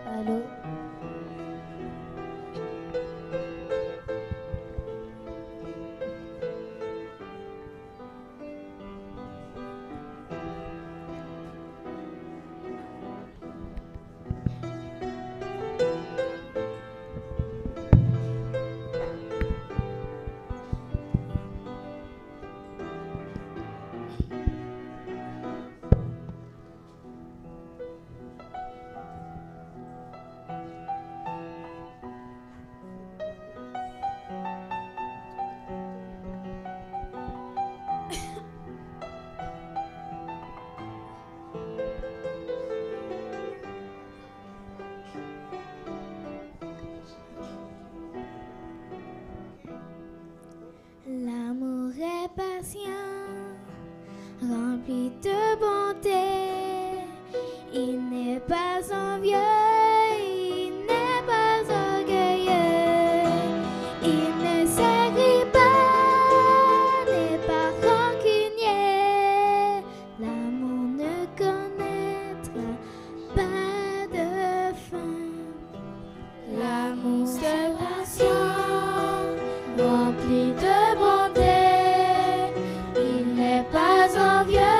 Allô? L'amour est patient, rempli de bonté. Il n'est pas envieux, il n'est pas orgueilleux. Il ne s'aigrit pas, n'est pas rancunier. L'amour ne connaîtra pas de fin. L'amour c'est patient, rempli de bonté. Il n'est pas envieux,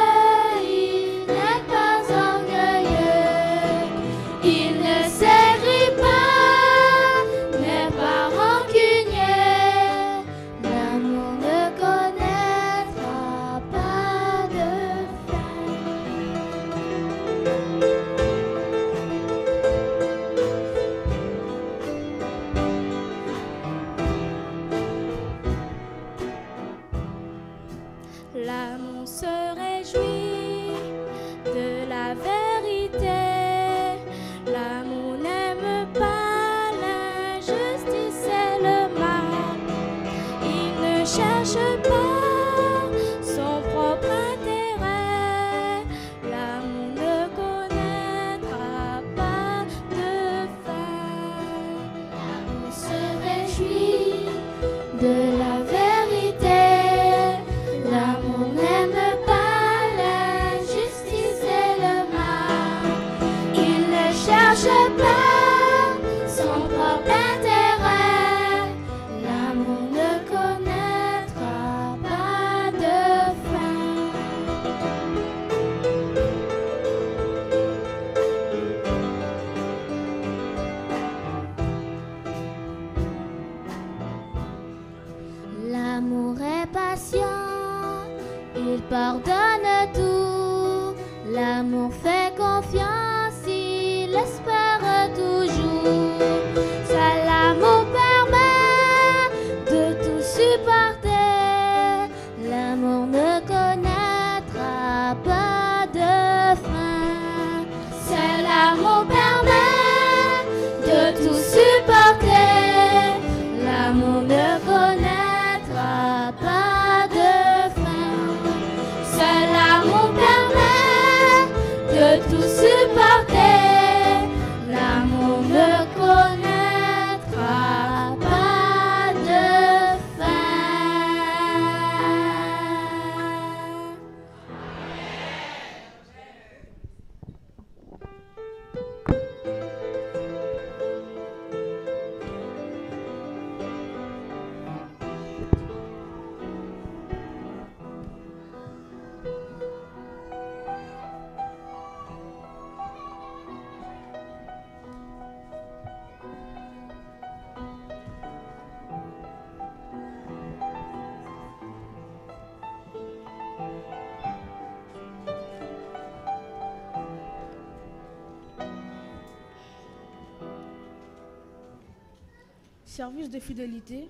il n'est pas orgueilleux. Il ne s'aigrit pas, n'est pas rancunier. L'amour ne connaîtra pas de fin. L'amour se réjouit de la vérité. L'amour n'aime pas l'injustice et le mal. Il ne cherche pas son propre intérêt. L'amour ne connaîtra pas de fin. L'amour se réjouit de la vérité. L'amour n'aime pas l'injustice et le mal. Il ne cherche pas son propre intérêt. L'amour ne connaîtra pas de fin. L'amour est patient, il pardonne tout. L'amour fait confiance, il espère toujours. Seul l'amour permet de tout supporter. L'amour ne connaîtra pas de fin. Seul l'amour permet de tout supporter. L'amour ne connaîtra pas de fin. Seul l'amour permet de tout supporter. L'amour ne connaîtra pas de fin. Service de fidélité.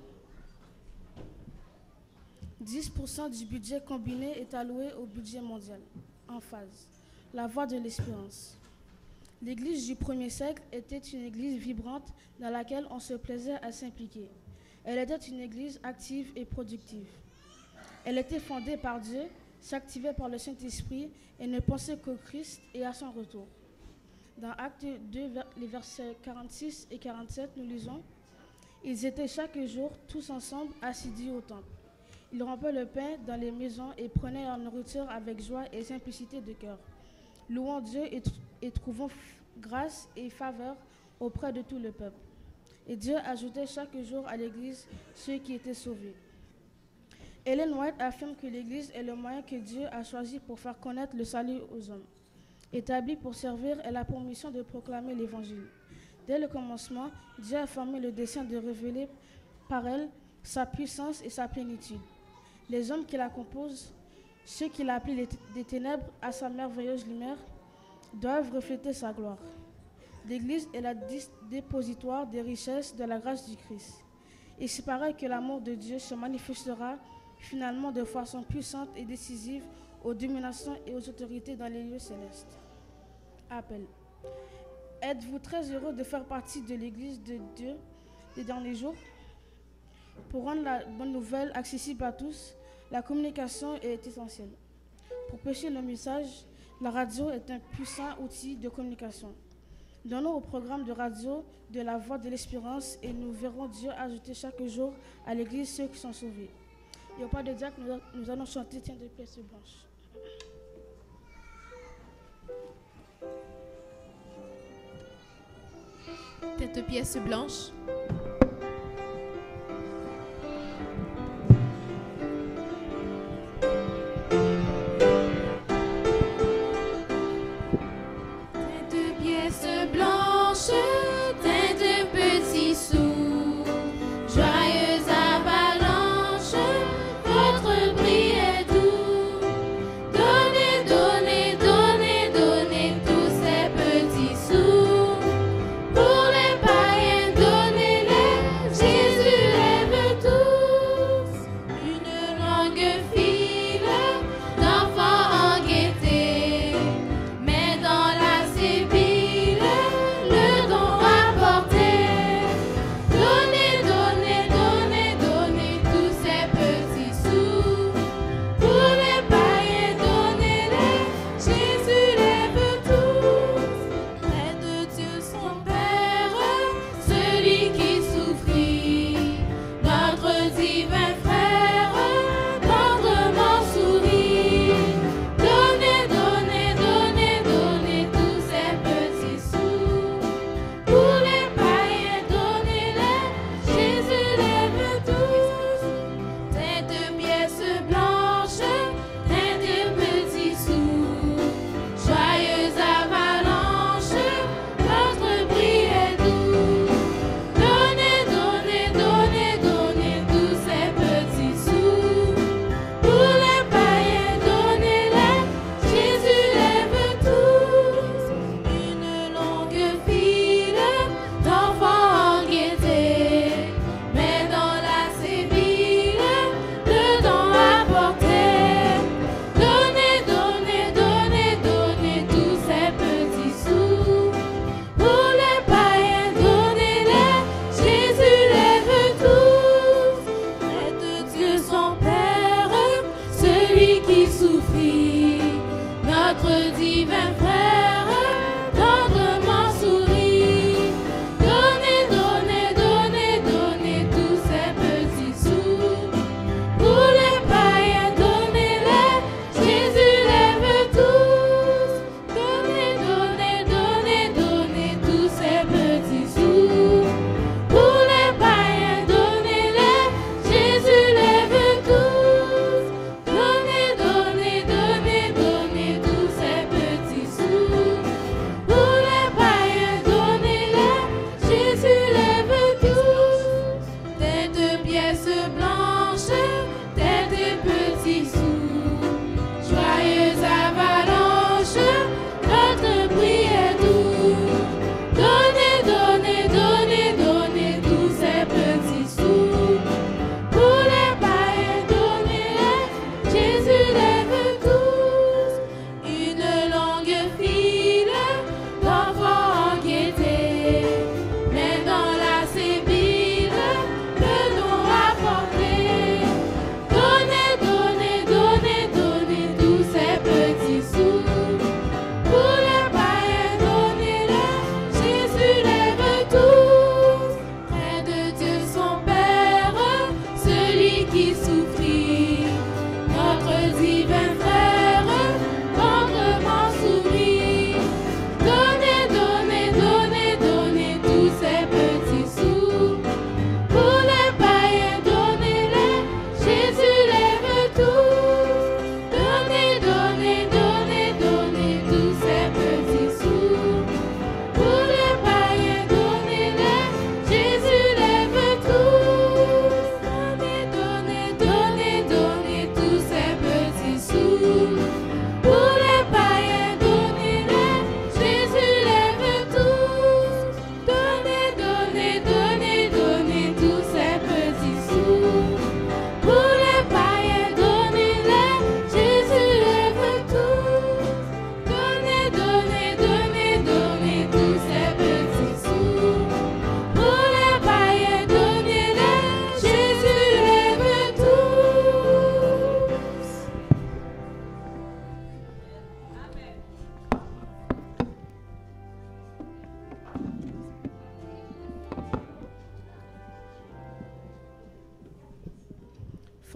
10% du budget combiné est alloué au budget mondial. En phase. La voie de l'espérance. L'église du 1er siècle était une église vibrante dans laquelle on se plaisait à s'impliquer. Elle était une église active et productive. Elle était fondée par Dieu, s'activait par le Saint-Esprit et ne pensait qu'au Christ et à son retour. Dans Acte 2, les versets 46 et 47, nous lisons « Ils étaient chaque jour tous ensemble assidus au temple. Ils rompaient le pain dans les maisons et prenaient leur nourriture avec joie et simplicité de cœur, louant Dieu et trouvant grâce et faveur auprès de tout le peuple. Et Dieu ajoutait chaque jour à l'Église ceux qui étaient sauvés. » Ellen White affirme que l'Église est le moyen que Dieu a choisi pour faire connaître le salut aux hommes. Établie pour servir, elle a pour mission de proclamer l'Évangile. Dès le commencement, Dieu a formé le dessein de révéler par elle sa puissance et sa plénitude. Les hommes qui la composent, ceux qu'il a appelés des ténèbres à sa merveilleuse lumière, doivent refléter sa gloire. L'Église est la dépositoire des richesses de la grâce du Christ. Il se paraît que l'amour de Dieu se manifestera finalement de façon puissante et décisive aux dominations et aux autorités dans les lieux célestes. Appel. Êtes-vous très heureux de faire partie de l'Église de Dieu des derniers jours? Pour rendre la bonne nouvelle accessible à tous, la communication est essentielle. Pour prêcher le message, la radio est un puissant outil de communication. Donnons au programme de radio de la voix de l'espérance et nous verrons Dieu ajouter chaque jour à l'Église ceux qui sont sauvés. Et au pas de diacre, nous allons chanter Tiens de pièces blanches. Tête pièce blanche. Tête pièce blanche, tête petit sous, joyeuse avalanche, votre prix est doux. Donnez, donnez, donnez, donnez tous ces petits sous. Pour les païens, donnez-les, Jésus les veut tous. Une longue file d'enfants en gaieté, mais dans la sébile,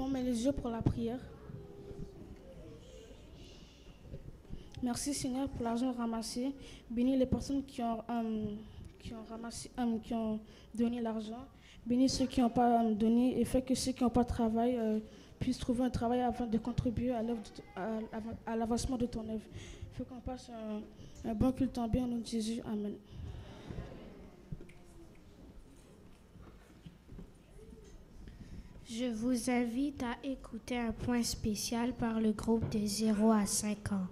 Fermez les yeux pour la prière. Merci Seigneur pour l'argent ramassé. Bénis les personnes qui ont donné l'argent. Bénis ceux qui n'ont pas donné et fais que ceux qui n'ont pas de travail puissent trouver un travail afin de contribuer à l'avancement de ton œuvre. Fais qu'on passe un bon culte en bien au nom de Jésus. Amen. Je vous invite à écouter un point spécial par le groupe de 0 à 5 ans.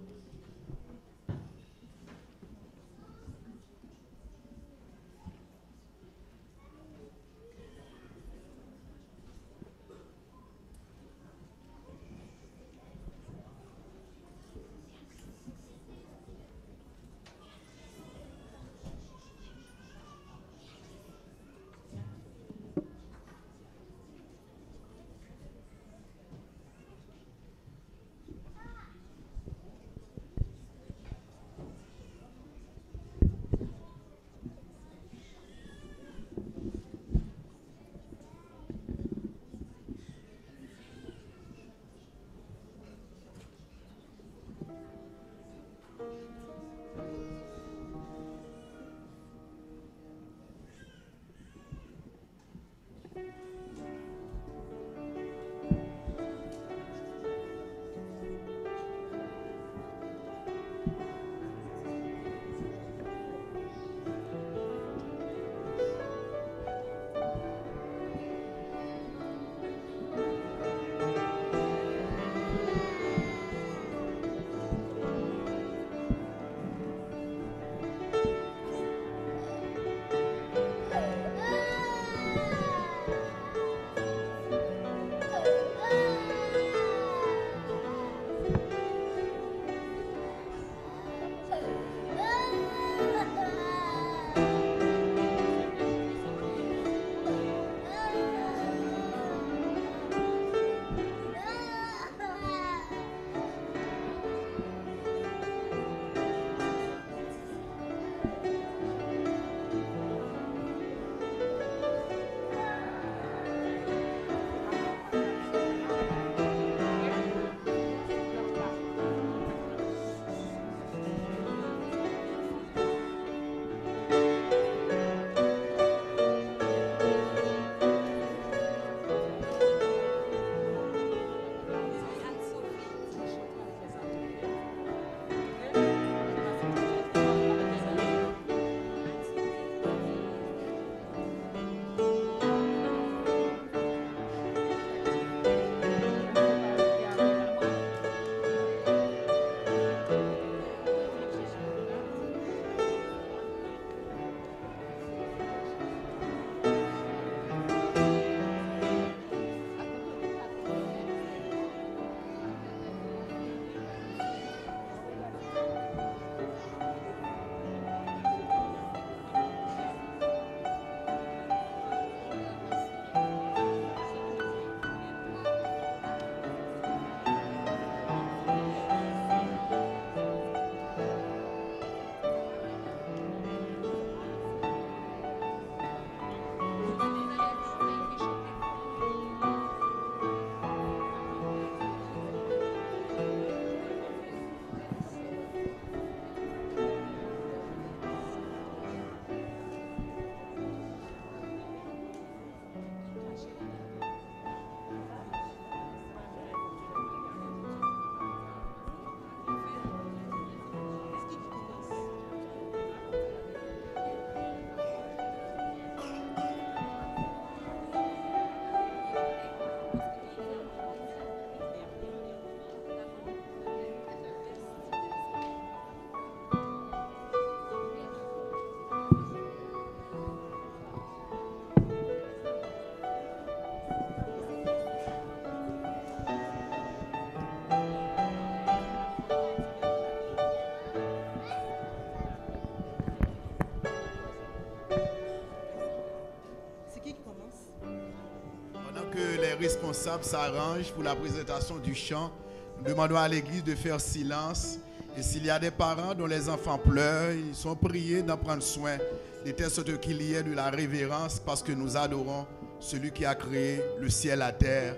Responsables s'arrangent pour la présentation du chant. Nous demandons à l'église de faire silence. Et s'il y a des parents dont les enfants pleurent, ils sont priés d'en prendre soin, de telle sorte qu'il y ait de la révérence parce que nous adorons celui qui a créé le ciel, la terre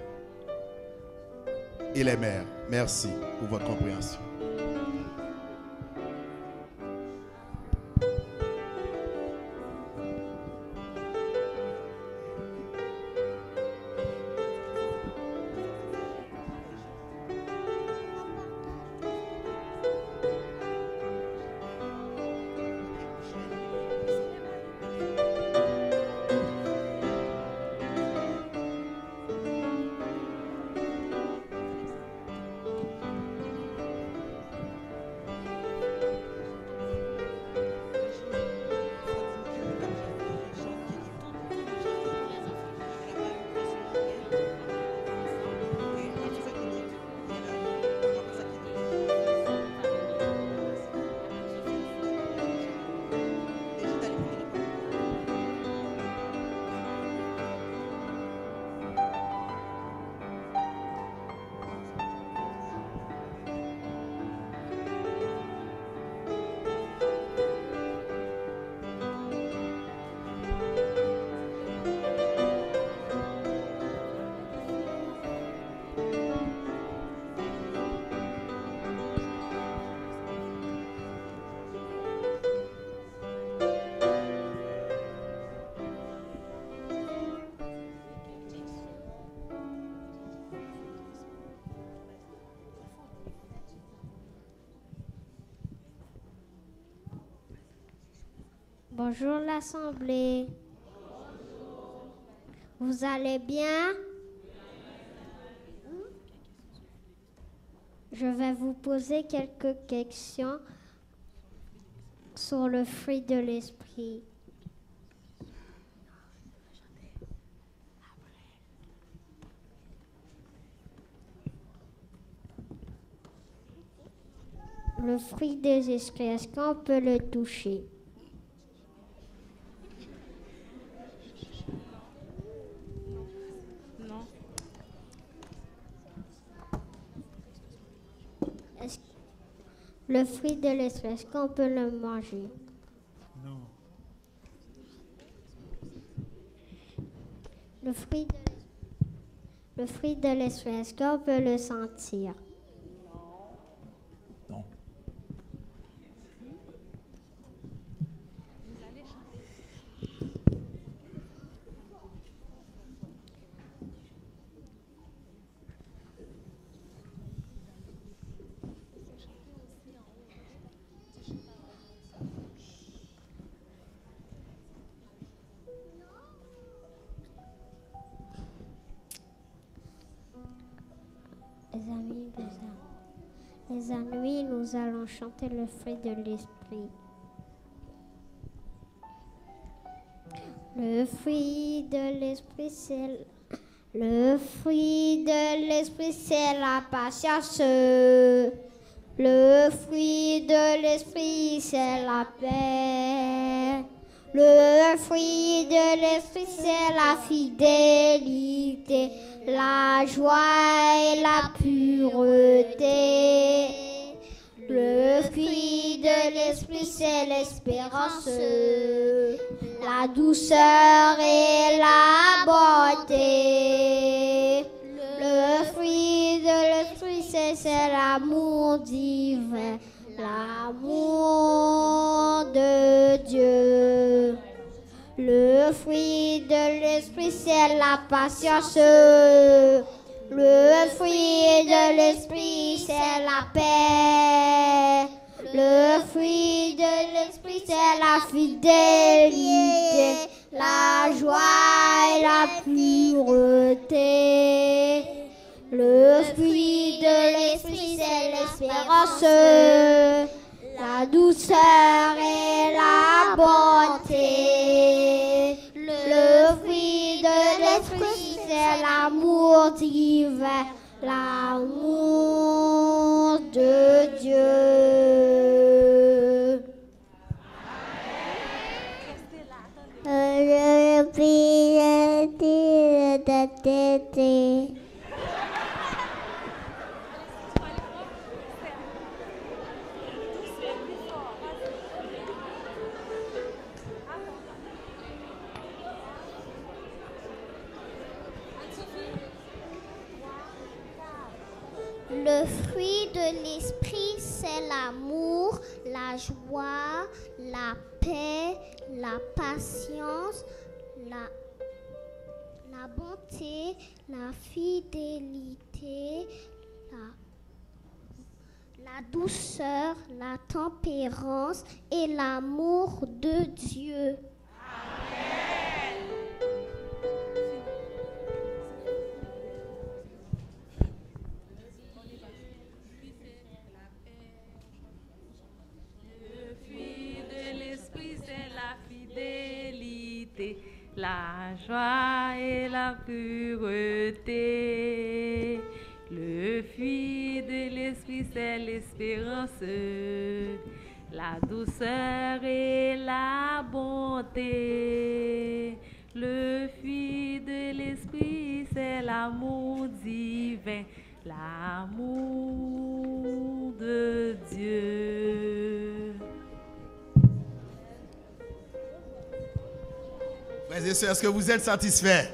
et les mères. Merci pour votre compréhension. Bonjour l'Assemblée. Vous allez bien? Je vais vous poser quelques questions sur le fruit de l'esprit. Le fruit des esprits, est-ce qu'on peut le toucher? Non. Le fruit de l'esprit, est-ce qu'on peut le manger? Non. Le fruit de l'esprit, est-ce qu'on peut le sentir? Non. Les amis, nous allons chanter le fruit de l'esprit. Le fruit de l'esprit, c'est la patience. Le fruit de l'esprit, c'est la paix. Le fruit de l'esprit, c'est la fidélité, la joie et la pureté. Le fruit de l'esprit, c'est l'espérance, la douceur et la bonté. Le fruit de l'esprit, c'est l'amour divin, l'amour de Dieu. Le fruit de l'esprit, c'est la patience. Le fruit de l'esprit, c'est la paix. Le fruit de l'esprit, c'est la fidélité, la joie et la pureté. Le fruit de l'esprit, c'est l'espérance, la douceur et la bonté. Le fruit de l'esprit, c'est l'amour divin, l'amour de Dieu. Le fruit de l'esprit. fruit de l'esprit, c'est l'amour, la joie, la paix, la patience, la bonté, la fidélité, la douceur, la tempérance et l'amour de Dieu. La joie et la pureté. Le fruit de l'esprit, c'est l'espérance. La douceur et la bonté. Le fruit de l'esprit, c'est l'amour divin. L'amour de Dieu. Frères et sœurs, est-ce que vous êtes satisfaits?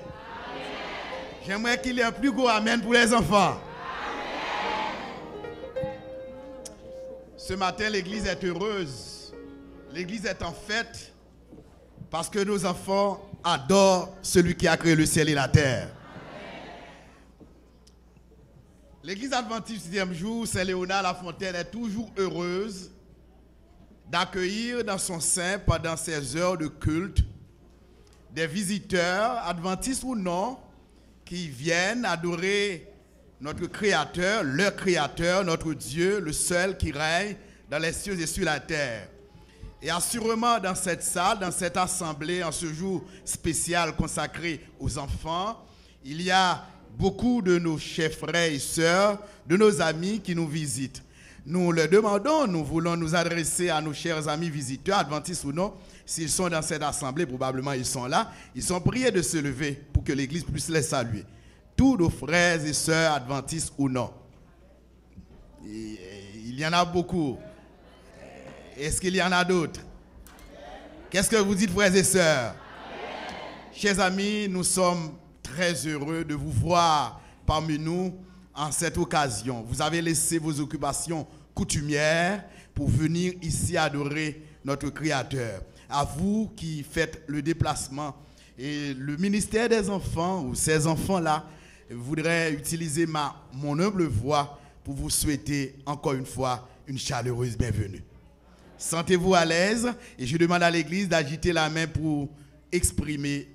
J'aimerais qu'il y ait un plus gros amen pour les enfants. Ce matin, l'église est heureuse. L'église est en fête parce que nos enfants adorent celui qui a créé le ciel et la terre. L'église adventiste du 6e jour, Saint-Léonard La Fontaine, est toujours heureuse d'accueillir dans son sein, pendant ces heures de culte, des visiteurs, adventistes ou non, qui viennent adorer notre Créateur, leur Créateur, notre Dieu, le seul qui règne dans les cieux et sur la terre. Et assurément, dans cette salle, dans cette assemblée, en ce jour spécial consacré aux enfants, il y a beaucoup de nos chers frères et sœurs, de nos amis qui nous visitent. Nous leur demandons, nous voulons nous adresser à nos chers amis visiteurs, adventistes ou non. S'ils sont dans cette assemblée, probablement ils sont là. Ils sont priés de se lever pour que l'Église puisse les saluer. Tous nos frères et sœurs, adventistes ou non. Il y en a beaucoup. Est-ce qu'il y en a d'autres? Qu'est-ce que vous dites, frères et sœurs? Chers amis, nous sommes très heureux de vous voir parmi nous en cette occasion. Vous avez laissé vos occupations coutumières pour venir ici adorer notre Créateur. À vous qui faites le déplacement, et le ministère des enfants ou ces enfants-là voudrait utiliser mon humble voix pour vous souhaiter encore une fois une chaleureuse bienvenue. Sentez-vous à l'aise et je demande à l'église d'agiter la main pour exprimer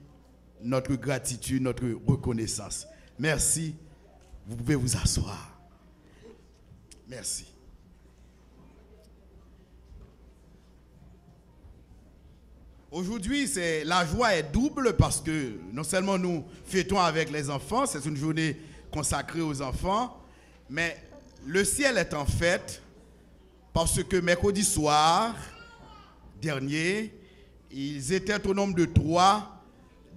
notre gratitude, notre reconnaissance. Merci. Vous pouvez vous asseoir. Merci. Aujourd'hui, la joie est double parce que non seulement nous fêtons avec les enfants, c'est une journée consacrée aux enfants, mais le ciel est en fête parce que mercredi soir dernier, ils étaient au nombre de 3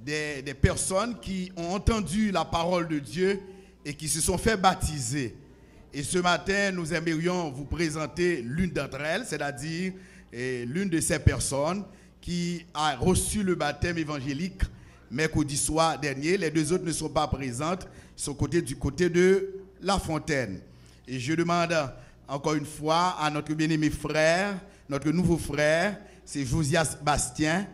des personnes qui ont entendu la parole de Dieu et qui se sont fait baptiser. Et ce matin, nous aimerions vous présenter l'une d'entre elles, c'est-à-dire l'une de ces personnes qui a reçu le baptême évangélique mercredi soir dernier. Les 2 autres ne sont pas présentes, ils sont du côté de La Fontaine. Et je demande encore une fois à notre bien-aimé frère, notre nouveau frère, c'est Josias Bastien,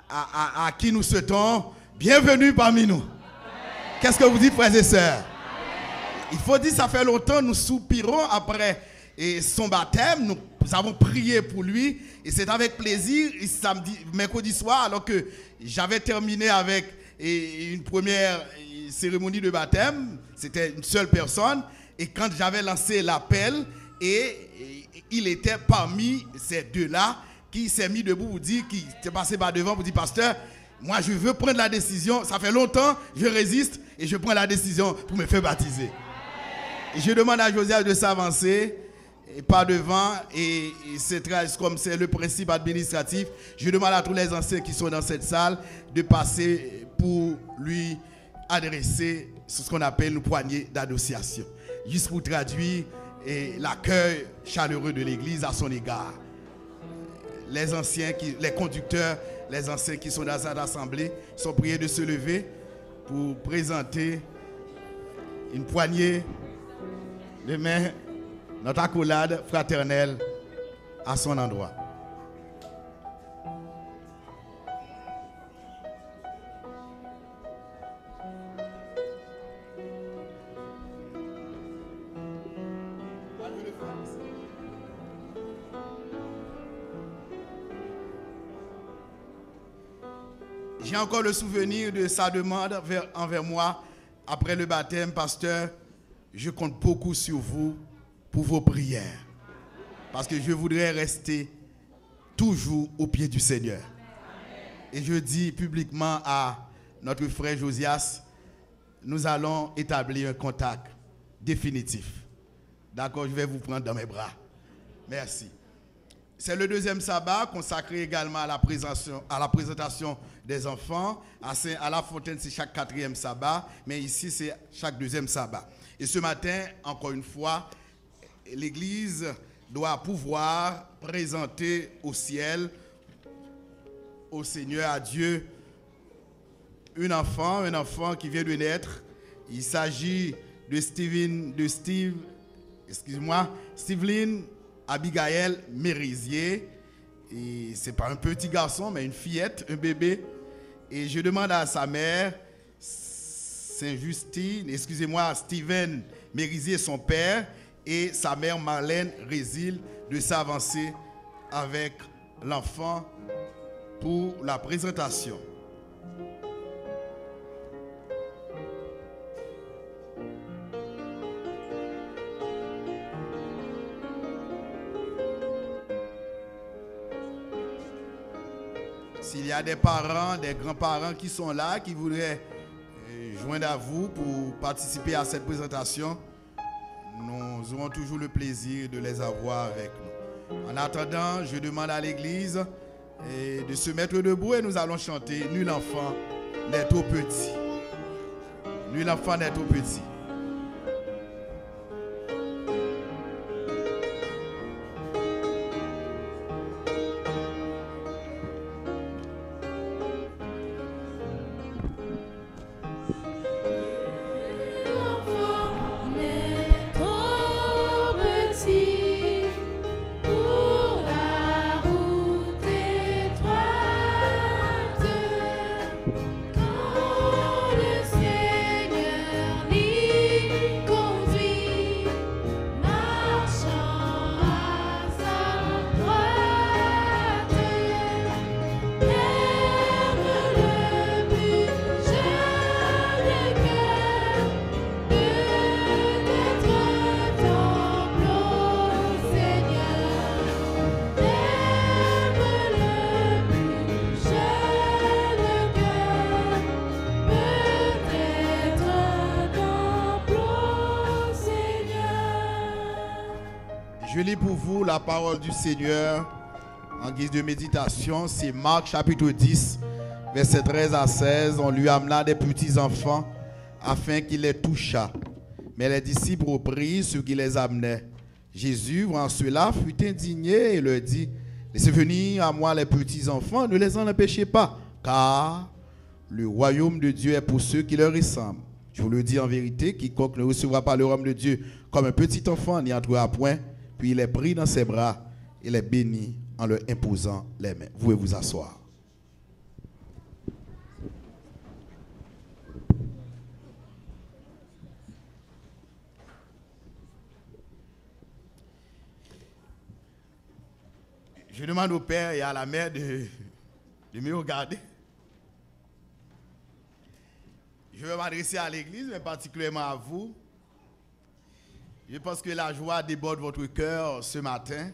à qui nous souhaitons bienvenue parmi nous. Qu'est-ce que vous dites, frères et sœurs? Il faut dire, ça fait longtemps, nous soupirons après son baptême, nous avons prié pour lui et c'est avec plaisir, mercredi soir, alors que j'avais terminé avec une première cérémonie de baptême, c'était une seule personne, et quand j'avais lancé l'appel, il était parmi ces 2-là qui s'est mis debout pour dire, qui s'est passé par devant pour dire, pasteur, moi je veux prendre la décision, ça fait longtemps, je résiste et je prends la décision pour me faire baptiser. Et je demande à Josias de s'avancer par devant et c'est comme c'est le principe administratif. Je demande à tous les anciens qui sont dans cette salle de passer pour lui adresser ce qu'on appelle une poignée d'adoration. Juste pour traduire l'accueil chaleureux de l'Église à son égard. Les anciens, les conducteurs, les anciens qui sont dans cette assemblée sont priés de se lever pour présenter une poignée de mains notre accolade fraternelle à son endroit. J'ai encore le souvenir de sa demande envers moi après le baptême. Pasteur, je compte beaucoup sur vous pour vos prières. Parce que je voudrais rester toujours au pied du Seigneur. Et je dis publiquement à notre frère Josias, nous allons établir un contact définitif. D'accord, je vais vous prendre dans mes bras. Merci. C'est le deuxième sabbat consacré également à la présentation des enfants. À La Fontaine, c'est chaque 4e sabbat, mais ici, c'est chaque 2e sabbat. Et ce matin, encore une fois, l'Église doit pouvoir présenter au ciel, au Seigneur, à Dieu, un enfant qui vient de naître. Il s'agit de Steveline Abigail Mérisier. Et c'est pas un petit garçon, mais une fillette, un bébé. Et je demande à sa mère, Steven Mérisier, son père, et sa mère Marlène Résil, de s'avancer avec l'enfant pour la présentation. S'il y a des parents, des grands-parents qui sont là, qui voudraient joindre à vous pour participer à cette présentation, nous aurons toujours le plaisir de les avoir avec nous. En attendant, je demande à l'Église de se mettre debout et nous allons chanter « Nul enfant n'est trop petit ». Nul enfant n'est trop petit. Je lis pour vous la parole du Seigneur en guise de méditation. C'est Marc chapitre 10, versets 13 à 16. On lui amena des petits enfants afin qu'il les touchât. Mais les disciples reprirent ceux qui les amenaient. Jésus, voyant cela, fut indigné et leur dit: laissez venir à moi les petits enfants, ne les en empêchez pas, car le royaume de Dieu est pour ceux qui leur ressemblent. Je vous le dis en vérité, quiconque ne recevra pas le royaume de Dieu comme un petit enfant n'y entrera point. Puis il les prit dans ses bras et les bénit en leur imposant les mains. Vous pouvez vous asseoir. Je demande au père et à la mère de me regarder. Je vais m'adresser à l'église, mais particulièrement à vous. Je pense que la joie déborde votre cœur ce matin.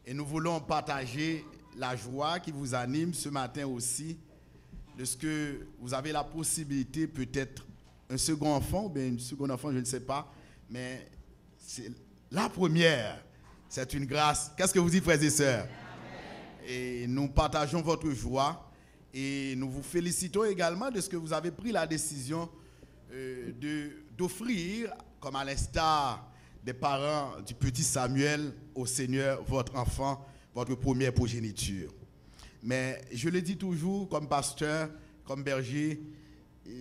Et nous voulons partager la joie qui vous anime ce matin aussi. De ce que vous avez la possibilité, peut-être un second enfant, ou bien une seconde enfant, je ne sais pas. Mais c'est la première. C'est une grâce. Qu'est-ce que vous dites, frères et sœurs? Et nous partageons votre joie. Et nous vous félicitons également de ce que vous avez pris la décision d'offrir, comme à l'instar des parents du petit Samuel, au Seigneur, votre enfant, votre première progéniture. Mais je le dis toujours, comme pasteur, comme berger,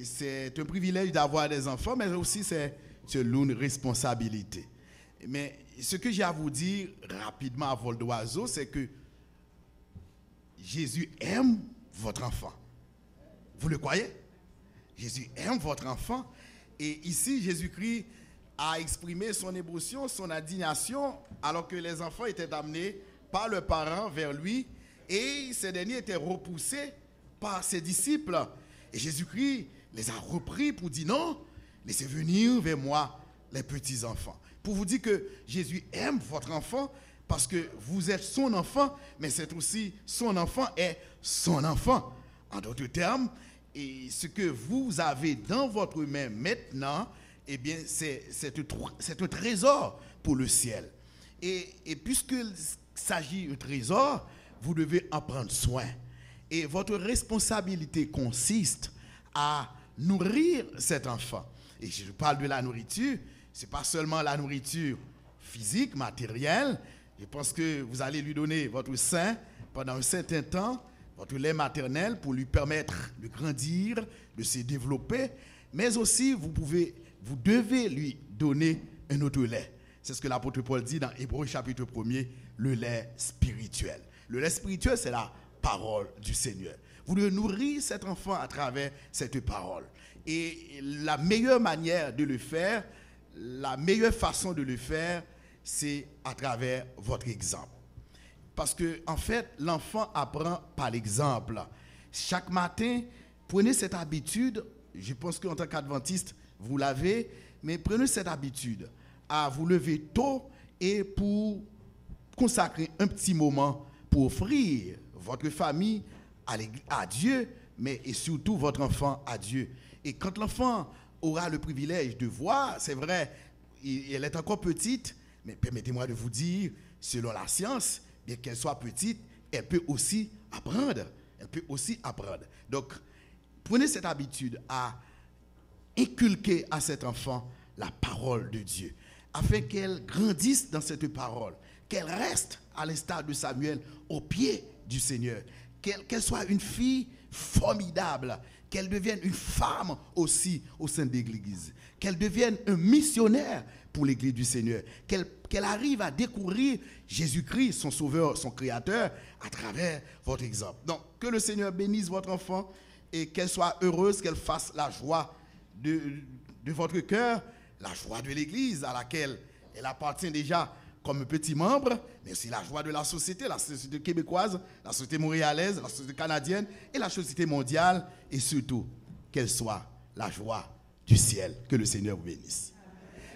c'est un privilège d'avoir des enfants, mais aussi c'est une responsabilité. Mais ce que j'ai à vous dire rapidement à vol d'oiseau, c'est que Jésus aime votre enfant. Vous le croyez? Jésus aime votre enfant. Et ici, Jésus-Christ a exprimé son émotion, son indignation, alors que les enfants étaient amenés par leurs parents vers lui, et ces derniers étaient repoussés par ses disciples. Et Jésus-Christ les a repris pour dire non, laissez venir vers moi les petits enfants. Pour vous dire que Jésus aime votre enfant, parce que vous êtes son enfant, mais c'est aussi son enfant est son enfant. En d'autres termes, et ce que vous avez dans votre main maintenant, eh bien, c'est un trésor pour le ciel. Et puisqu'il s'agit d'un trésor, vous devez en prendre soin. Et votre responsabilité consiste à nourrir cet enfant. Et je parle de la nourriture, ce n'est pas seulement la nourriture physique, matérielle. Je pense que vous allez lui donner votre sein pendant un certain temps, votre lait maternel pour lui permettre de grandir, de se développer. Mais aussi, vous devez lui donner un autre lait. C'est ce que l'apôtre Paul dit dans Hébreux chapitre 1er, le lait spirituel. Le lait spirituel, c'est la parole du Seigneur. Vous devez nourrir cet enfant à travers cette parole. Et la meilleure manière de le faire, la meilleure façon de le faire, c'est à travers votre exemple. Parce que, en fait, l'enfant apprend par l'exemple. Chaque matin, prenez cette habitude, je pense qu'en tant qu'adventiste, vous l'avez, mais prenez cette habitude à vous lever tôt et pour consacrer un petit moment pour offrir votre famille à Dieu, mais et surtout votre enfant à Dieu. Et quand l'enfant aura le privilège de voir, c'est vrai, elle est encore petite, mais permettez-moi de vous dire, selon la science, bien qu'elle soit petite, elle peut aussi apprendre. Elle peut aussi apprendre. Donc, prenez cette habitude à inculquer à cet enfant la parole de Dieu, afin qu'elle grandisse dans cette parole, qu'elle reste à l'instar de Samuel au pied du Seigneur, qu'elle soit une fille formidable, qu'elle devienne une femme aussi au sein de l'Église, qu'elle devienne un missionnaire pour l'Église du Seigneur, qu'elle arrive à découvrir Jésus-Christ, son Sauveur, son Créateur, à travers votre exemple. Donc, que le Seigneur bénisse votre enfant et qu'elle soit heureuse, qu'elle fasse la joie de votre cœur, la joie de l'Église à laquelle elle appartient déjà comme un petit membre, mais aussi la joie de la société québécoise, la société montréalaise, la société canadienne et la société mondiale, et surtout, qu'elle soit la joie du ciel. Que le Seigneur vous bénisse.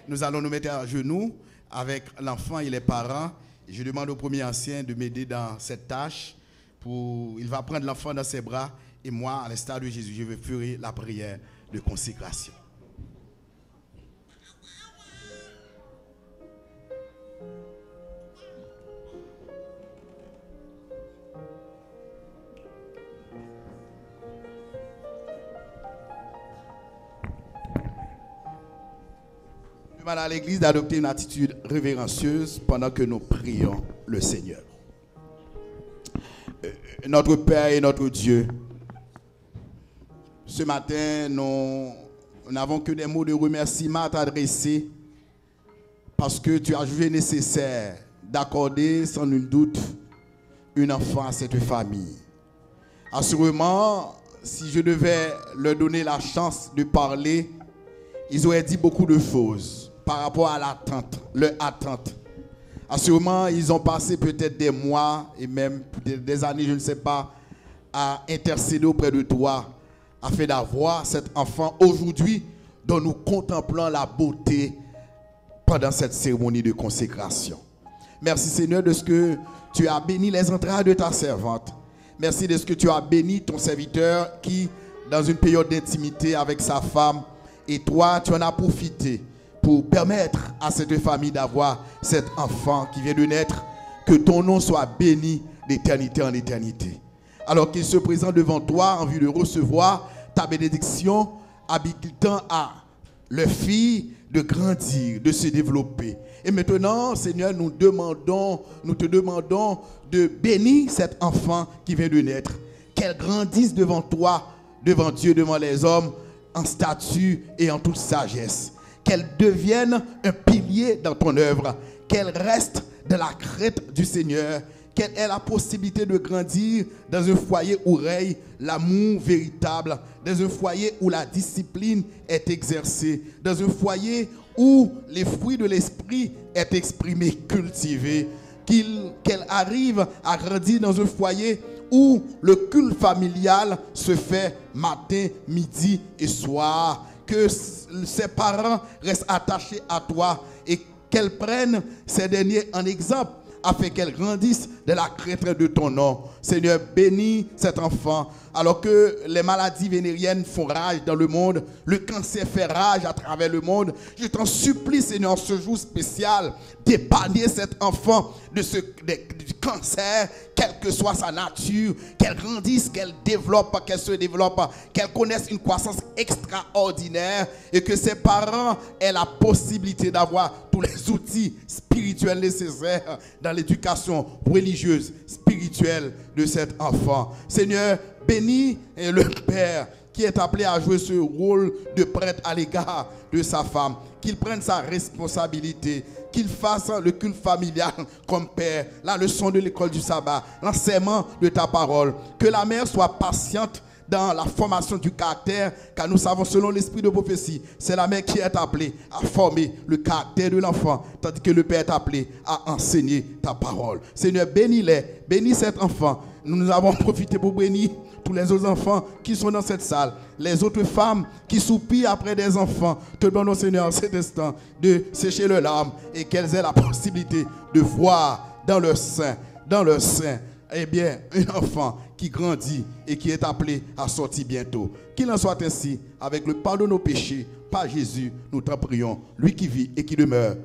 Nous allons nous mettre à genoux avec l'enfant et les parents. Je demande au premier ancien de m'aider dans cette tâche. Il va prendre l'enfant dans ses bras et moi, à l'instar de Jésus, je vais faire la prière de consécration. Je demande à l'Église d'adopter une attitude révérencieuse pendant que nous prions le Seigneur. Notre Père et notre Dieu, ce matin, nous n'avons que des mots de remerciement à t'adresser parce que tu as jugé nécessaire d'accorder sans nul doute un enfant à cette famille. Assurément, si je devais leur donner la chance de parler, ils auraient dit beaucoup de choses par rapport à l'attente, leur attente. Assurément, ils ont passé peut-être des mois et même peut-être des années, je ne sais pas, à intercéder auprès de toi afin d'avoir cet enfant aujourd'hui dont nous contemplons la beauté pendant cette cérémonie de consécration. Merci Seigneur de ce que tu as béni les entrailles de ta servante. Merci de ce que tu as béni ton serviteur qui, dans une période d'intimité avec sa femme, et toi, tu en as profité pour permettre à cette famille d'avoir cet enfant qui vient de naître, que ton nom soit béni d'éternité en éternité. Alors qu'il se présente devant toi en vue de recevoir ta bénédiction, habilitant à leur fille de grandir, de se développer. Et maintenant, Seigneur, nous te demandons de bénir cet enfant qui vient de naître, qu'elle grandisse devant toi, devant Dieu, devant les hommes, en statut et en toute sagesse. qu'elle devienne un pilier dans ton œuvre, qu'elle reste de la crainte du Seigneur, qu'elle ait la possibilité de grandir dans un foyer où règne l'amour véritable, dans un foyer où la discipline est exercée, dans un foyer où les fruits de l'esprit est exprimés, cultivés, qu'elle arrive à grandir dans un foyer où le culte familial se fait matin, midi et soir, que ses parents restent attachés à toi et qu'elle prenne ces derniers en exemple afin qu'elle grandisse de la crainte de ton nom. Seigneur, bénis cet enfant. Alors que les maladies vénériennes font rage dans le monde, le cancer fait rage à travers le monde, je t'en supplie, Seigneur, ce jour spécial, d'épargner cet enfant du cancer, quelle que soit sa nature, qu'elle grandisse, qu'elle développe, qu'elle se développe, qu'elle connaisse une croissance extraordinaire et que ses parents aient la possibilité d'avoir tous les outils spirituels nécessaires dans l'éducation religieuse, spirituelle de cet enfant. Seigneur, bénis le père qui est appelé à jouer ce rôle de prêtre à l'égard de sa femme, qu'il prenne sa responsabilité, qu'il fasse le culte familial comme père, la leçon de l'école du sabbat, l'enseignement de ta parole, que la mère soit patiente dans la formation du caractère, car nous savons selon l'esprit de prophétie, c'est la mère qui est appelée à former le caractère de l'enfant, tandis que le père est appelé à enseigner ta parole. Seigneur, bénis-les, bénis cet enfant. Nous avons profité pour bénir tous les autres enfants qui sont dans cette salle, les autres femmes qui soupirent après des enfants. Te donnons, Seigneur, cet instant de sécher leurs larmes et qu'elles aient la possibilité de voir dans leur sein, eh bien, un enfant qui grandit et qui est appelé à sortir bientôt. Qu'il en soit ainsi, avec le pardon de nos péchés, par Jésus, nous t'en prions, lui qui vit et qui demeure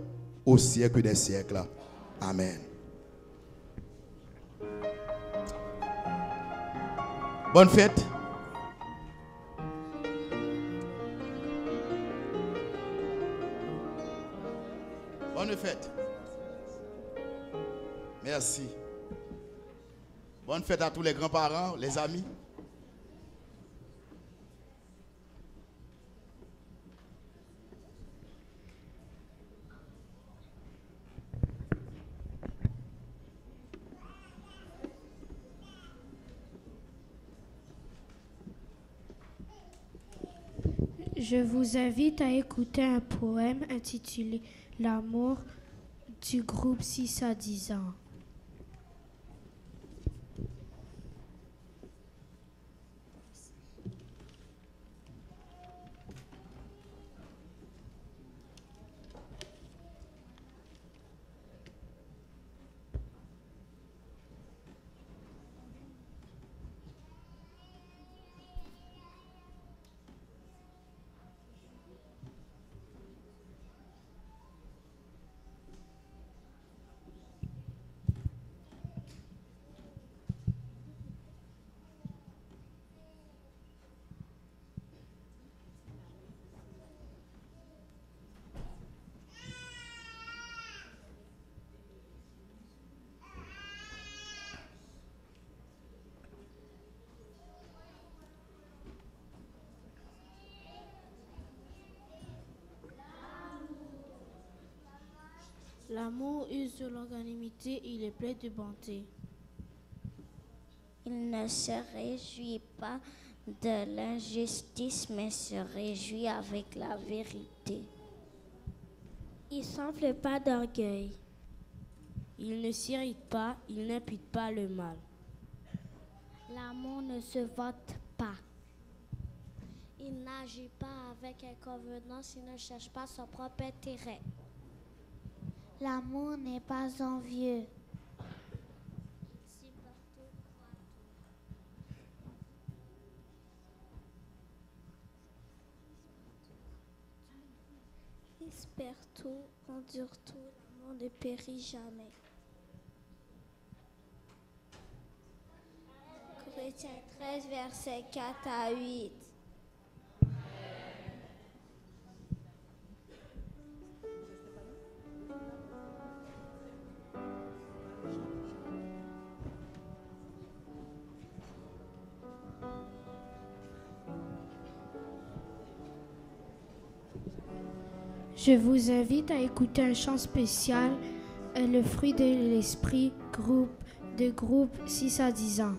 au siècle des siècles. Amen. Bonne fête. Bonne fête. Merci. Bonne fête à tous les grands-parents, les amis. Je vous invite à écouter un poème intitulé « L'amour » du groupe 6 à 10 ans. L'amour use de longanimité, il est plein de bonté. Il ne se réjouit pas de l'injustice, mais se réjouit avec la vérité. Il ne s'enfle pas d'orgueil. Il ne s'irrite pas, il n'impute pas le mal. L'amour ne se vote pas. Il n'agit pas avec inconvenance, il ne cherche pas son propre intérêt. L'amour n'est pas envieux. Il espère tout, endure tout, l'amour ne périt jamais. Corinthiens 13, versets 4 à 8. Je vous invite à écouter un chant spécial, Le fruit de l'esprit, groupe 6 à 10 ans.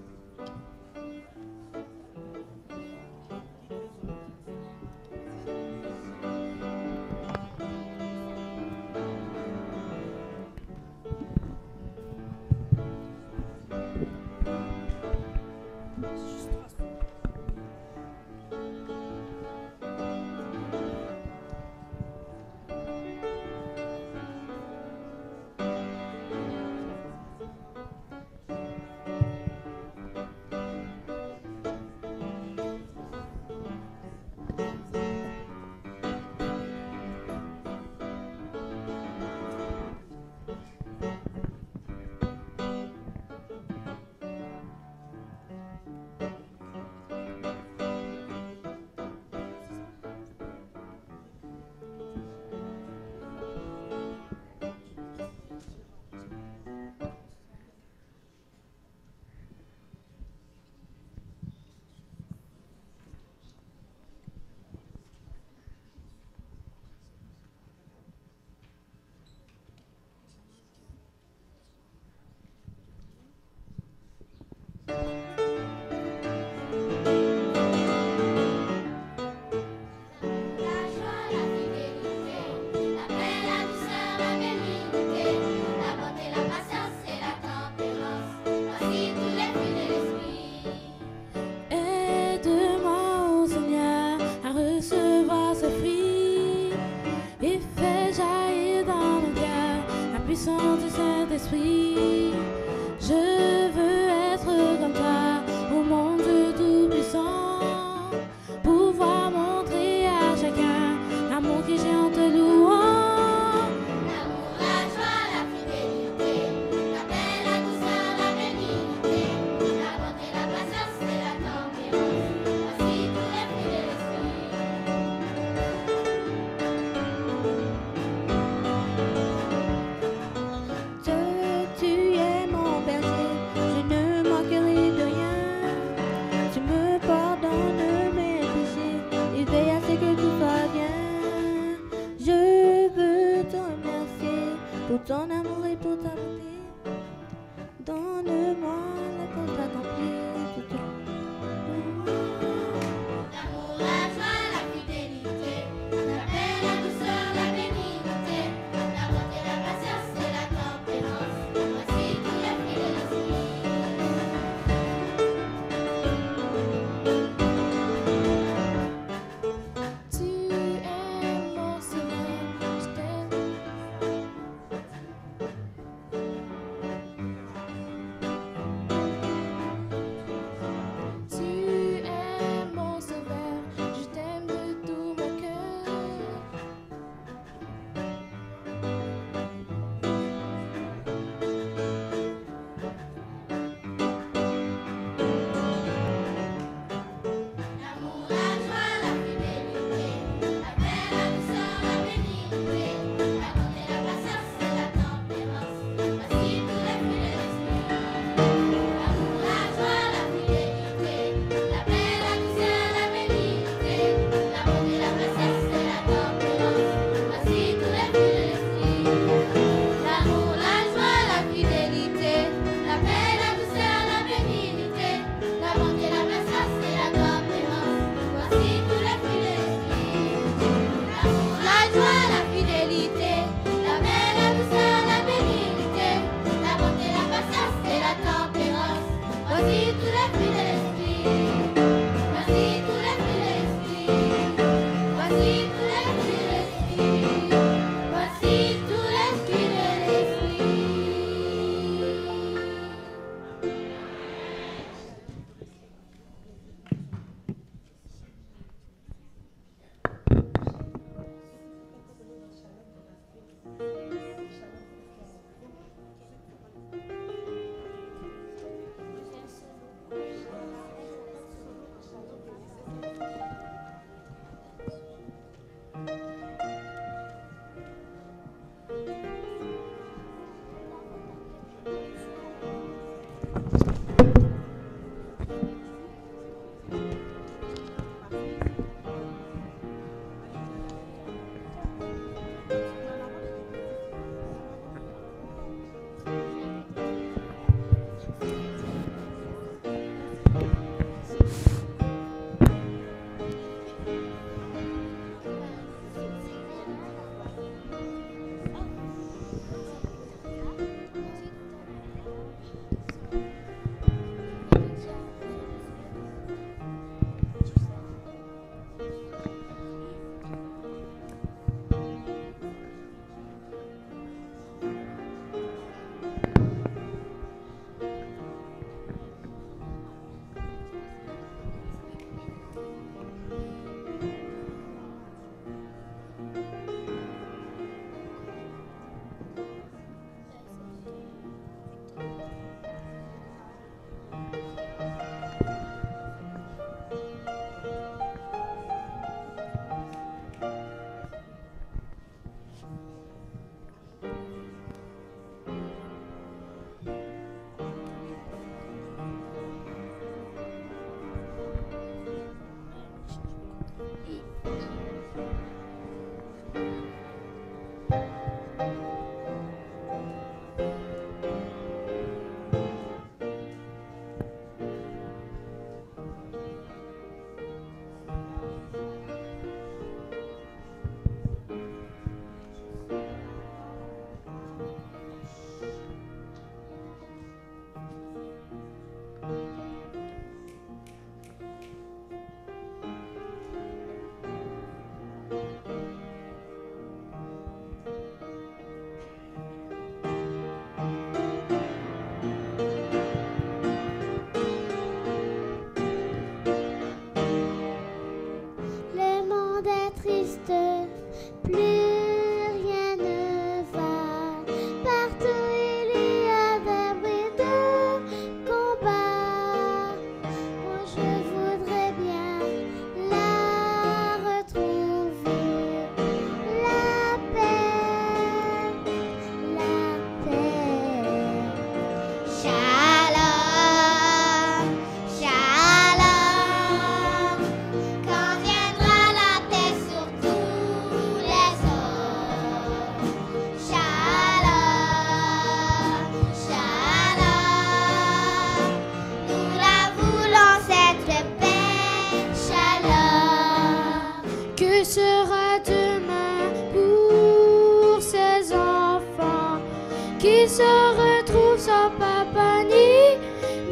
se retrouve sans papa ni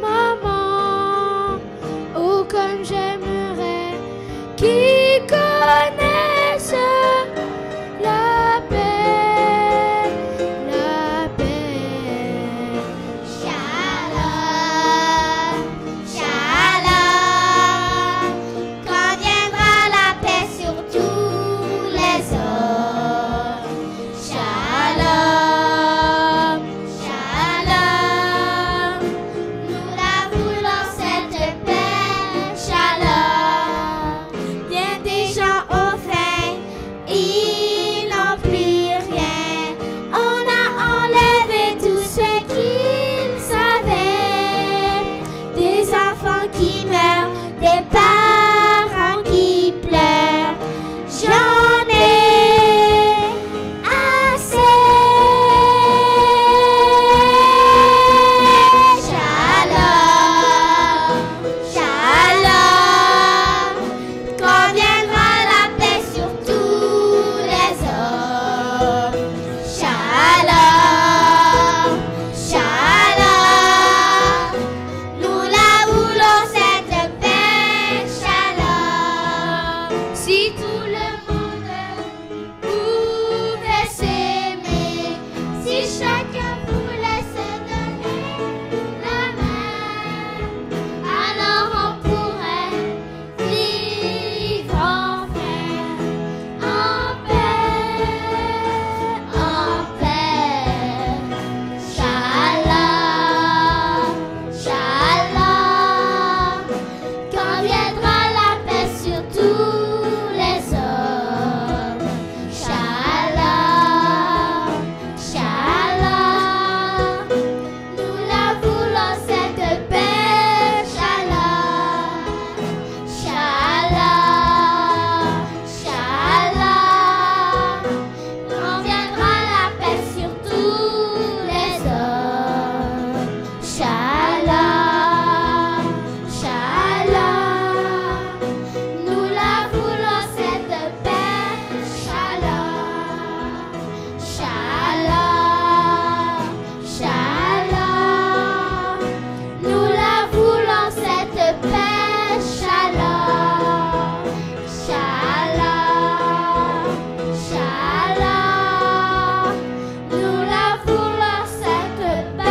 maman. Oh, comme j'aimerais qu'ils connaissent la paix, la paix. Shalom, shalom, quand viendra la paix sur tous les hommes. Shalom, shalom, nous la voulons cette paix. Shalom, bien des gens ont faim, ils n'ont plus rien. On a enlevé tout ce qu'ils savaient. Des enfants qui meurent, des parents qui pleurent. J'en ai assez. Shalom, shalom, quand viendra la paix sur tous les hommes. Shalom, shalom, nous la voulons cette paix. Shalom, si tout le monde pouvait s'aimer, si chacun voulait se donner la main, alors on pourrait vivre enfin en paix, en paix. Shalom, shalom, quand viendra la paix sur tous les hommes. Shalom, shalom, nous la voulons cette paix. Shalom, shalom, shalom, quand viendra la paix sur tous les hommes. Shalom, shalom, nous la voulons cette paix. Shalom, shalom, shalom, nous la voulons cette paix. Shalom, shalom, shalom, nous la voulons cette paix.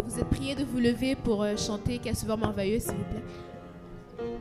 Vous êtes priés de vous lever pour chanter Qu'est souvent merveilleux, s'il vous plaît. Shalom,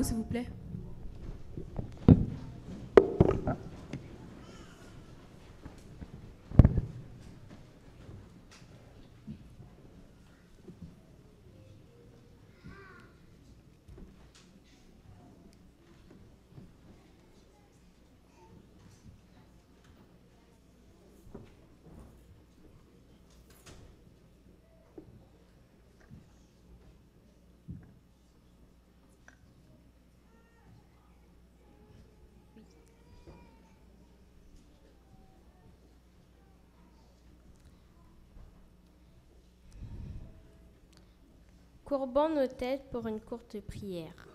s'il vous plaît. Courbons nos têtes pour une courte prière.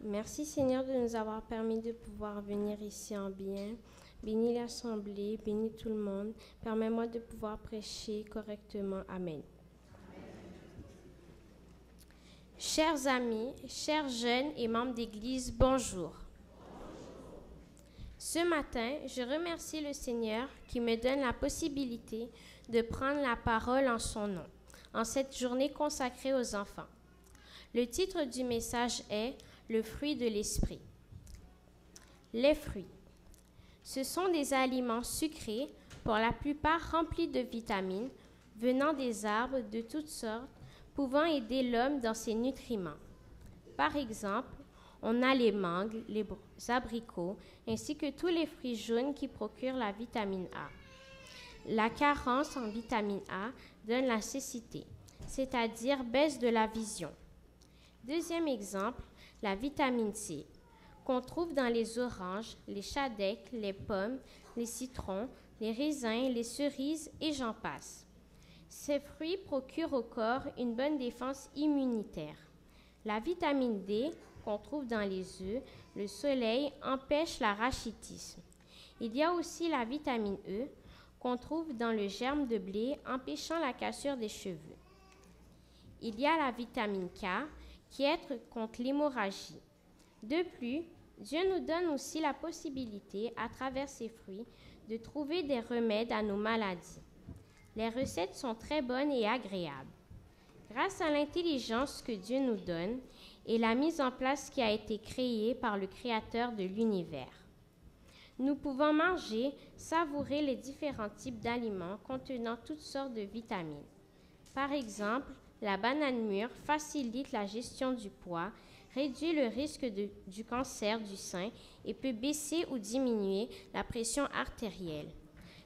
Merci Seigneur de nous avoir permis de pouvoir venir ici en bien. Bénis l'assemblée, bénis tout le monde. Permets-moi de pouvoir prêcher correctement. Amen. Chers amis, chers jeunes et membres d'Église, bonjour. Ce matin, je remercie le Seigneur qui me donne la possibilité de prendre la parole en son nom, en cette journée consacrée aux enfants. Le titre du message est « Le fruit de l'esprit ». Les fruits. Ce sont des aliments sucrés, pour la plupart remplis de vitamines, venant des arbres de toutes sortes, pouvant aider l'homme dans ses nutriments. Par exemple, on a les mangues, les abricots, ainsi que tous les fruits jaunes qui procurent la vitamine A. La carence en vitamine A donne la cécité, c'est-à-dire baisse de la vision. Deuxième exemple, la vitamine C, qu'on trouve dans les oranges, les chadèques, les pommes, les citrons, les raisins, les cerises et j'en passe. Ces fruits procurent au corps une bonne défense immunitaire. La vitamine D, qu'on trouve dans les œufs, le soleil, empêche la rachitisme. Il y a aussi la vitamine E, qu'on trouve dans le germe de blé, empêchant la cassure des cheveux. Il y a la vitamine K, qui aide contre l'hémorragie. De plus, Dieu nous donne aussi la possibilité, à travers ces fruits, de trouver des remèdes à nos maladies. Les recettes sont très bonnes et agréables. Grâce à l'intelligence que Dieu nous donne et la mise en place qui a été créée par le Créateur de l'univers, nous pouvons manger, savourer les différents types d'aliments contenant toutes sortes de vitamines. Par exemple, la banane mûre facilite la gestion du poids, réduit le risque du cancer du sein et peut baisser ou diminuer la pression artérielle.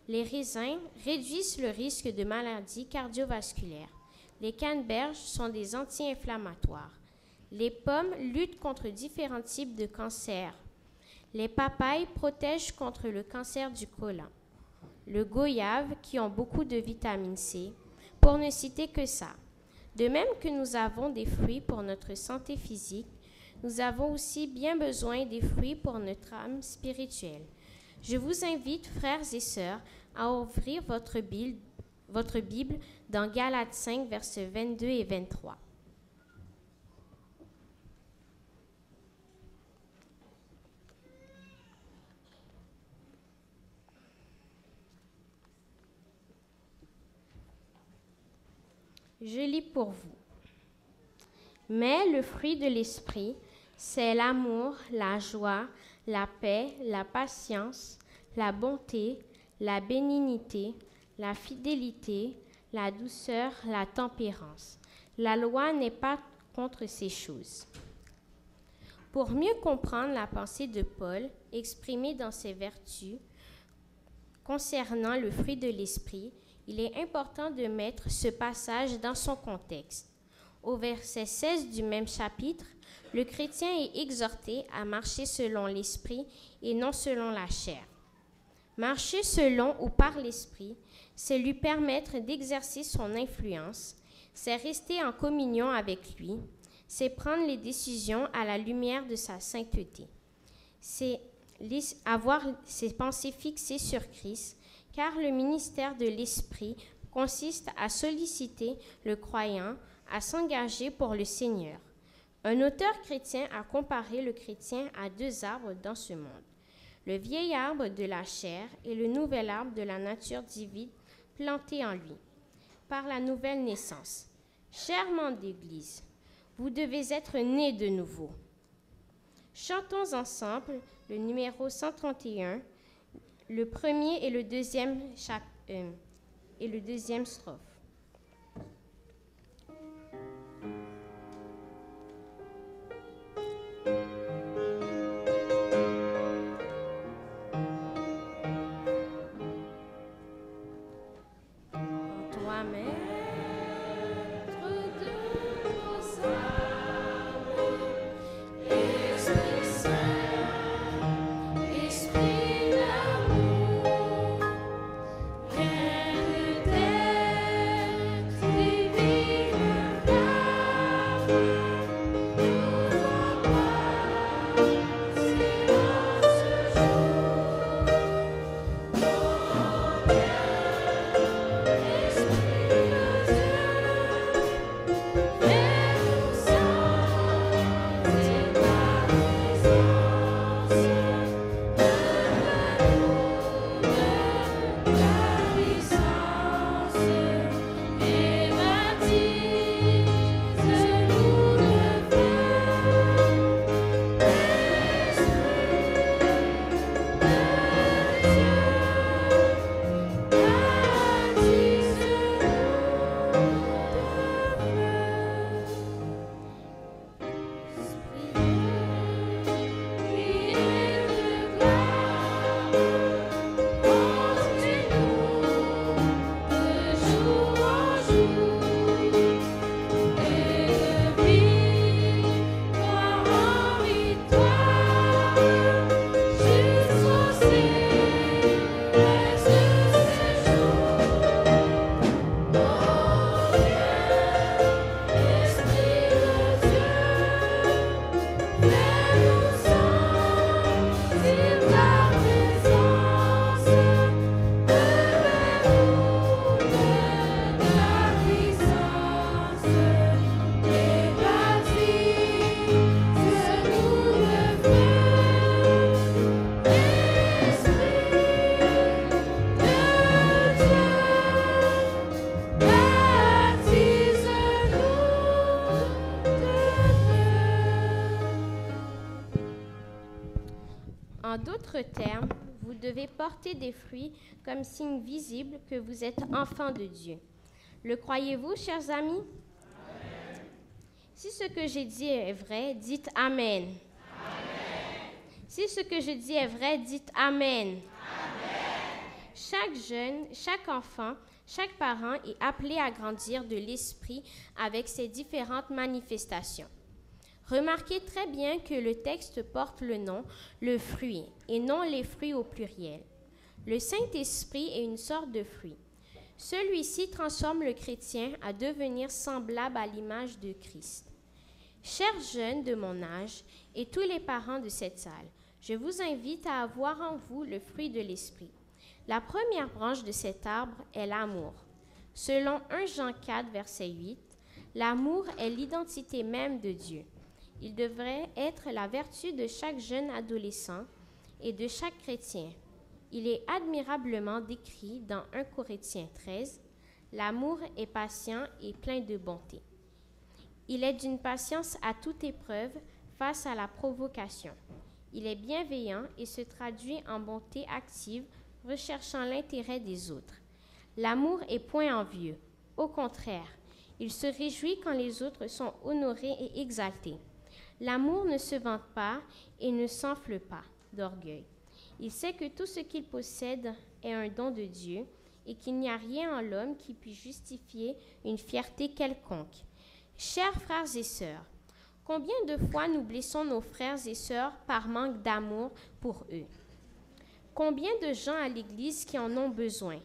Les raisins réduisent le risque de maladies cardiovasculaires. Les canneberges sont des anti-inflammatoires. Les pommes luttent contre différents types de cancers. Les papayes protègent contre le cancer du côlon. Le goyave, qui ont beaucoup de vitamine C, pour ne citer que ça. De même que nous avons des fruits pour notre santé physique, nous avons aussi bien besoin des fruits pour notre âme spirituelle. Je vous invite, frères et sœurs, à ouvrir votre Bible dans Galates 5, versets 22 et 23. Je lis pour vous. Mais le fruit de l'esprit, c'est l'amour, la joie, la paix, la patience, la bonté, la bénignité, la fidélité, la douceur, la tempérance. La loi n'est pas contre ces choses. Pour mieux comprendre la pensée de Paul, exprimée dans ses vertus concernant le fruit de l'esprit, il est important de mettre ce passage dans son contexte. Au verset 16 du même chapitre, le chrétien est exhorté à marcher selon l'esprit et non selon la chair. Marcher selon ou par l'esprit, c'est lui permettre d'exercer son influence, c'est rester en communion avec lui, c'est prendre les décisions à la lumière de sa sainteté. C'est avoir ses pensées fixées sur Christ, car le ministère de l'Esprit consiste à solliciter le croyant à s'engager pour le Seigneur. Un auteur chrétien a comparé le chrétien à deux arbres dans ce monde, le vieil arbre de la chair et le nouvel arbre de la nature divine planté en lui, par la nouvelle naissance. Chers membres d'Église, Vous devez être nés de nouveau. Chantons ensemble le numéro 131, le premier et le deuxième strophe. En d'autres termes, vous devez porter des fruits comme signe visible que vous êtes enfants de Dieu. Le croyez-vous, chers amis? Amen. Si ce que j'ai dit est vrai, dites Amen. Amen. Si ce que je dis est vrai, dites Amen. Amen. Chaque jeune, chaque enfant, chaque parent est appelé à grandir de l'esprit avec ses différentes manifestations. Remarquez très bien que le texte porte le nom « le fruit » et non les fruits au pluriel. Le Saint-Esprit est une sorte de fruit. Celui-ci transforme le chrétien à devenir semblable à l'image de Christ. Chers jeunes de mon âge et tous les parents de cette salle, je vous invite à avoir en vous le fruit de l'Esprit. La première branche de cet arbre est l'amour. Selon 1 Jean 4, verset 8, l'amour est l'identité même de Dieu. Il devrait être la vertu de chaque jeune adolescent et de chaque chrétien. Il est admirablement décrit dans 1 Corinthiens 13. L'amour est patient et plein de bonté. Il est d'une patience à toute épreuve face à la provocation. Il est bienveillant et se traduit en bonté active, recherchant l'intérêt des autres. L'amour est point envieux. Au contraire, il se réjouit quand les autres sont honorés et exaltés. L'amour ne se vante pas et ne s'enfle pas d'orgueil. Il sait que tout ce qu'il possède est un don de Dieu et qu'il n'y a rien en l'homme qui puisse justifier une fierté quelconque. Chers frères et sœurs, combien de fois nous blessons nos frères et sœurs par manque d'amour pour eux? Combien de gens à l'Église qui en ont besoin?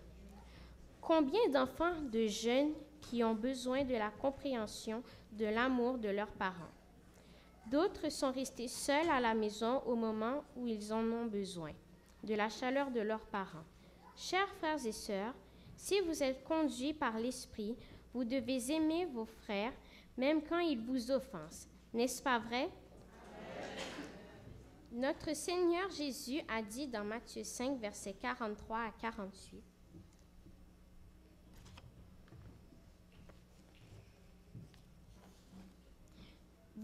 Combien d'enfants, de jeunes qui ont besoin de la compréhension, de l'amour de leurs parents? D'autres sont restés seuls à la maison au moment où ils en ont besoin, de la chaleur de leurs parents. Chers frères et sœurs, si vous êtes conduits par l'Esprit, vous devez aimer vos frères, même quand ils vous offensent. N'est-ce pas vrai? Notre Seigneur Jésus a dit dans Matthieu 5, versets 43 à 48, «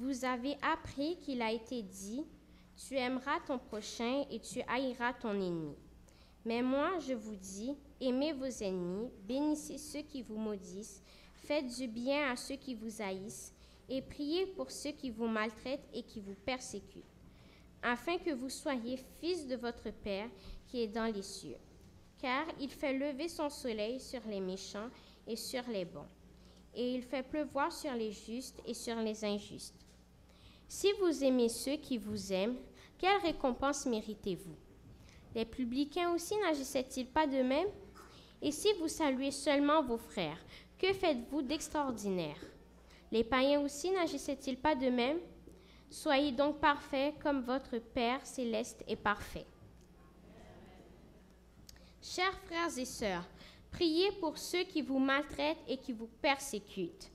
Vous avez appris qu'il a été dit, tu aimeras ton prochain et tu haïras ton ennemi. Mais moi, je vous dis, aimez vos ennemis, bénissez ceux qui vous maudissent, faites du bien à ceux qui vous haïssent, et priez pour ceux qui vous maltraitent et qui vous persécutent, afin que vous soyez fils de votre Père qui est dans les cieux. Car il fait lever son soleil sur les méchants et sur les bons, et il fait pleuvoir sur les justes et sur les injustes. Si vous aimez ceux qui vous aiment, quelle récompense méritez-vous? Les publicains aussi n'agissaient-ils pas de même? Et si vous saluez seulement vos frères, que faites-vous d'extraordinaire? Les païens aussi n'agissaient-ils pas de même? Soyez donc parfaits comme votre Père céleste est parfait. Chers frères et sœurs, priez pour ceux qui vous maltraitent et qui vous persécutent.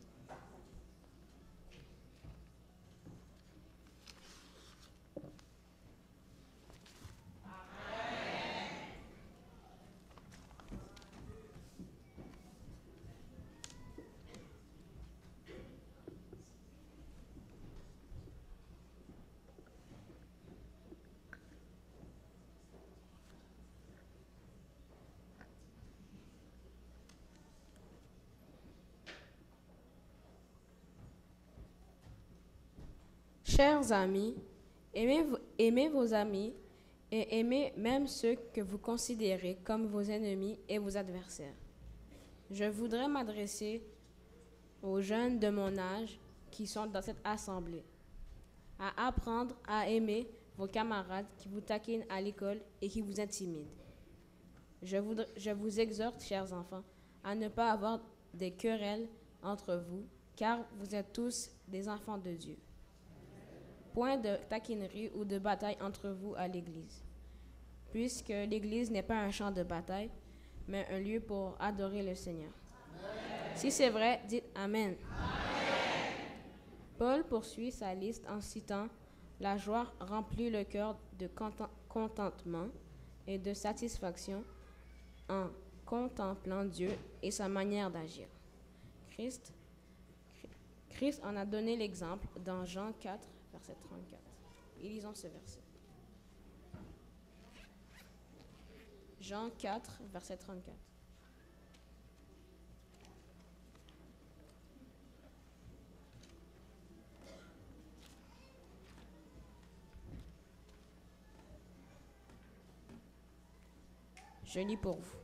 Chers amis, aimez vos amis et aimez même ceux que vous considérez comme vos ennemis et vos adversaires. Je voudrais m'adresser aux jeunes de mon âge qui sont dans cette assemblée, à apprendre à aimer vos camarades qui vous taquinent à l'école et qui vous intimident. Je vous exhorte, chers enfants, à ne pas avoir des querelles entre vous, car vous êtes tous des enfants de Dieu. Point de taquinerie ou de bataille entre vous à l'Église, puisque l'Église n'est pas un champ de bataille, mais un lieu pour adorer le Seigneur. Amen. Si c'est vrai, dites Amen. Amen. Paul poursuit sa liste en citant « La joie remplit le cœur de contentement et de satisfaction en contemplant Dieu et sa manière d'agir. » Christ en a donné l'exemple dans Jean 4, verset 34. Et lisons ce verset. Jean 4, verset 34. Je lis pour vous.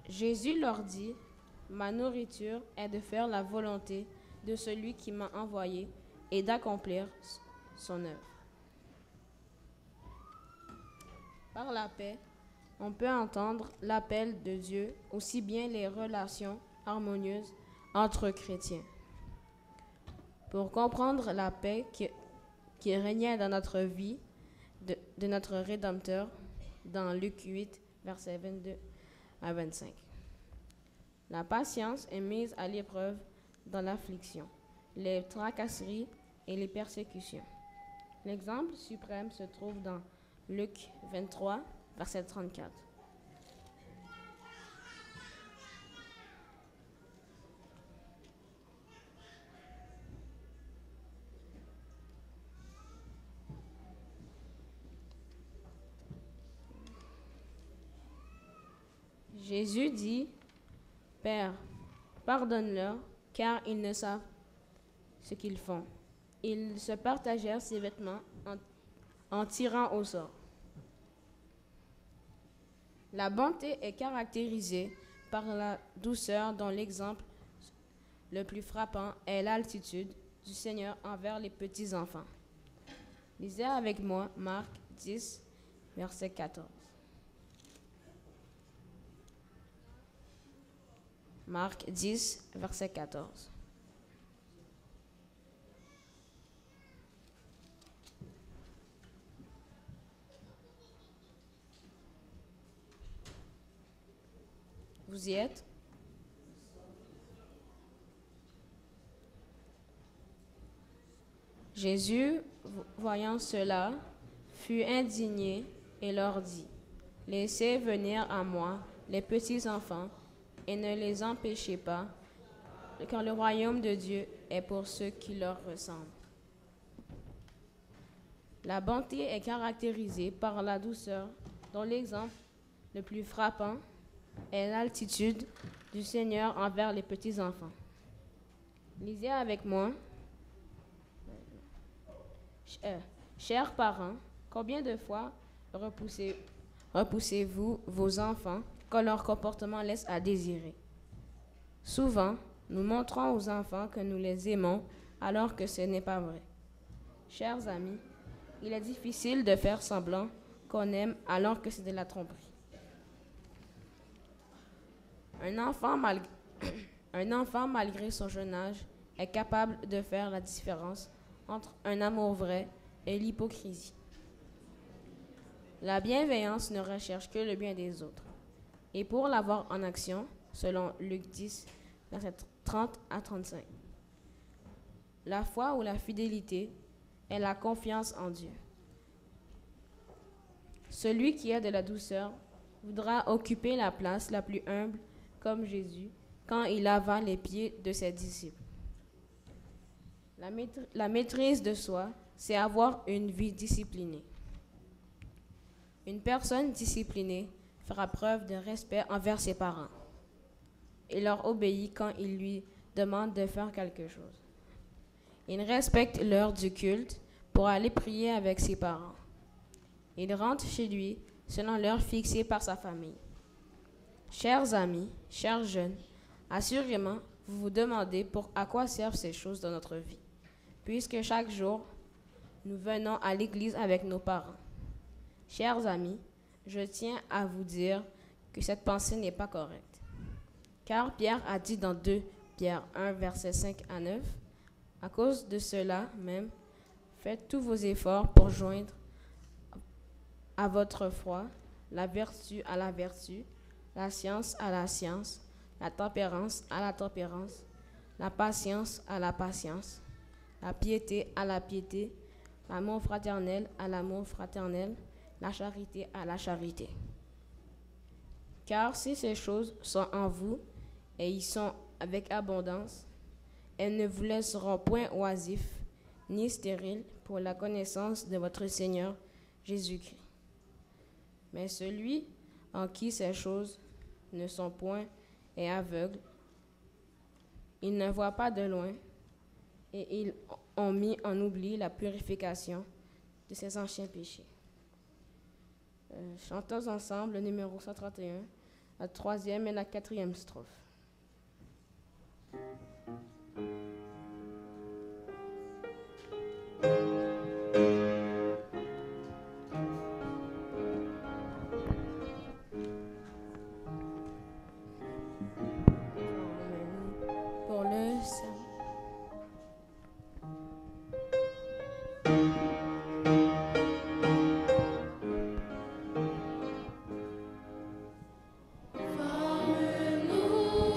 Jésus leur dit, « Ma nourriture est de faire la volonté de celui qui m'a envoyé et d'accomplir son œuvre. » Par la paix, on peut entendre l'appel de Dieu, aussi bien les relations harmonieuses entre chrétiens. Pour comprendre la paix qui régnait dans notre vie de notre Rédempteur, dans Luc 8, versets 22 à 25. La patience est mise à l'épreuve dans l'affliction, les tracasseries et les persécutions. L'exemple suprême se trouve dans Luc 23, verset 34. Jésus dit, « Père, pardonne-leur, car ils ne savent ce qu'ils font. » Ils se partagèrent ses vêtements en tirant au sort. La bonté est caractérisée par la douceur dont l'exemple le plus frappant est l'altitude du Seigneur envers les petits-enfants. Lisez avec moi Marc 10, verset 14. Marc 10, verset 14. Vous y êtes? Jésus, voyant cela, fut indigné et leur dit, « Laissez venir à moi les petits enfants et ne les empêchez pas, car le royaume de Dieu est pour ceux qui leur ressemblent. La bonté est caractérisée par la douceur, dont l'exemple le plus frappant est l'altitude du Seigneur envers les petits-enfants. Lisez avec moi. Chers parents, combien de fois repoussez-vous vos enfants quand leur comportement laisse à désirer? Souvent, nous montrons aux enfants que nous les aimons alors que ce n'est pas vrai. Chers amis, il est difficile de faire semblant qu'on aime alors que c'est de la tromperie. Un enfant, malgré son jeune âge, est capable de faire la différence entre un amour vrai et l'hypocrisie. La bienveillance ne recherche que le bien des autres. Et pour l'avoir en action, selon Luc 10, versets 30 à 35, la foi ou la fidélité est la confiance en Dieu. Celui qui a de la douceur voudra occuper la place la plus humble comme Jésus quand il lava les pieds de ses disciples. La maîtrise de soi, c'est avoir une vie disciplinée. Une personne disciplinée fera preuve de respect envers ses parents et leur obéit quand ils lui demandent de faire quelque chose. Il respecte l'heure du culte pour aller prier avec ses parents. Il rentre chez lui selon l'heure fixée par sa famille. Chers amis, chers jeunes, assurément, vous vous demandez à quoi servent ces choses dans notre vie, puisque chaque jour, nous venons à l'église avec nos parents. Chers amis, je tiens à vous dire que cette pensée n'est pas correcte. Car Pierre a dit dans 2 Pierre 1, versets 5 à 9, « À cause de cela même, faites tous vos efforts pour joindre à votre foi la vertu à la vertu, la science à la science, la tempérance à la tempérance, la patience à la patience, la piété à la piété, l'amour fraternel à l'amour fraternel, la charité à la charité. Car si ces choses sont en vous et y sont avec abondance, elles ne vous laisseront point oisifs ni stériles pour la connaissance de votre Seigneur Jésus-Christ. Mais celui en qui ces choses ne sont point est aveugle, il ne voit pas de loin, et ils ont mis en oubli la purification de ses anciens péchés. Chantons ensemble le numéro 131, la 3e et la 4e strophe. Pour le salut. Forme-nous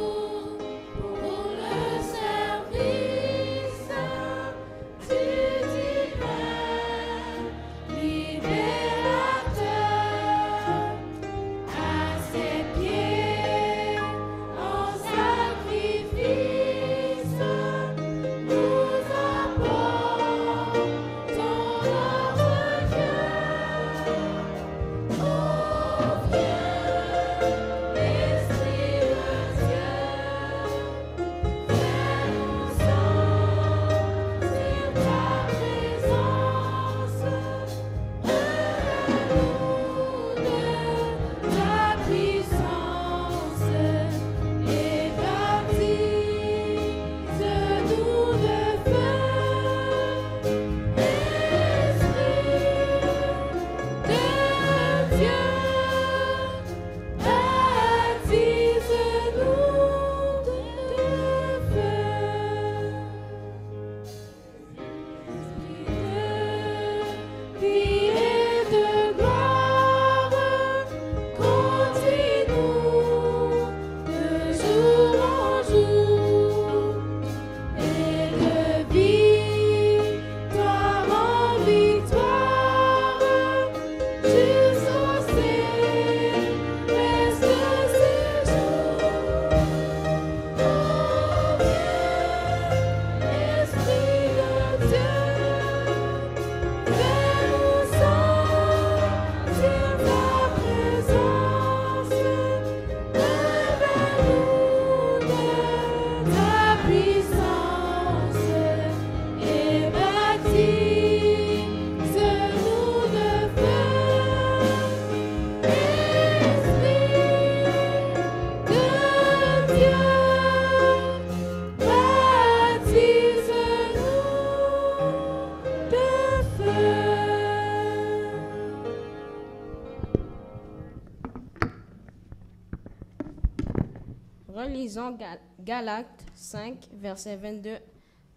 Relisons Galates 5, versets 22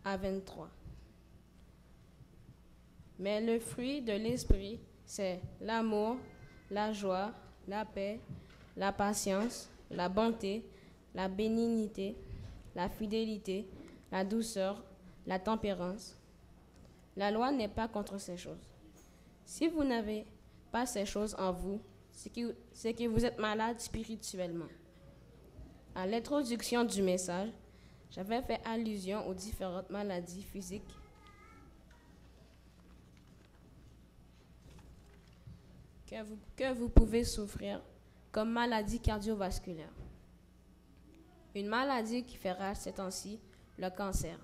à 23. Mais le fruit de l'esprit, c'est l'amour, la joie, la paix, la patience, la bonté, la bénignité, la fidélité, la douceur, la tempérance. La loi n'est pas contre ces choses. Si vous n'avez pas ces choses en vous, c'est que vous êtes malade spirituellement. À l'introduction du message, j'avais fait allusion aux différentes maladies physiques que vous pouvez souffrir, comme maladie cardiovasculaire. Une maladie qui fait rage ces temps-ci, le cancer.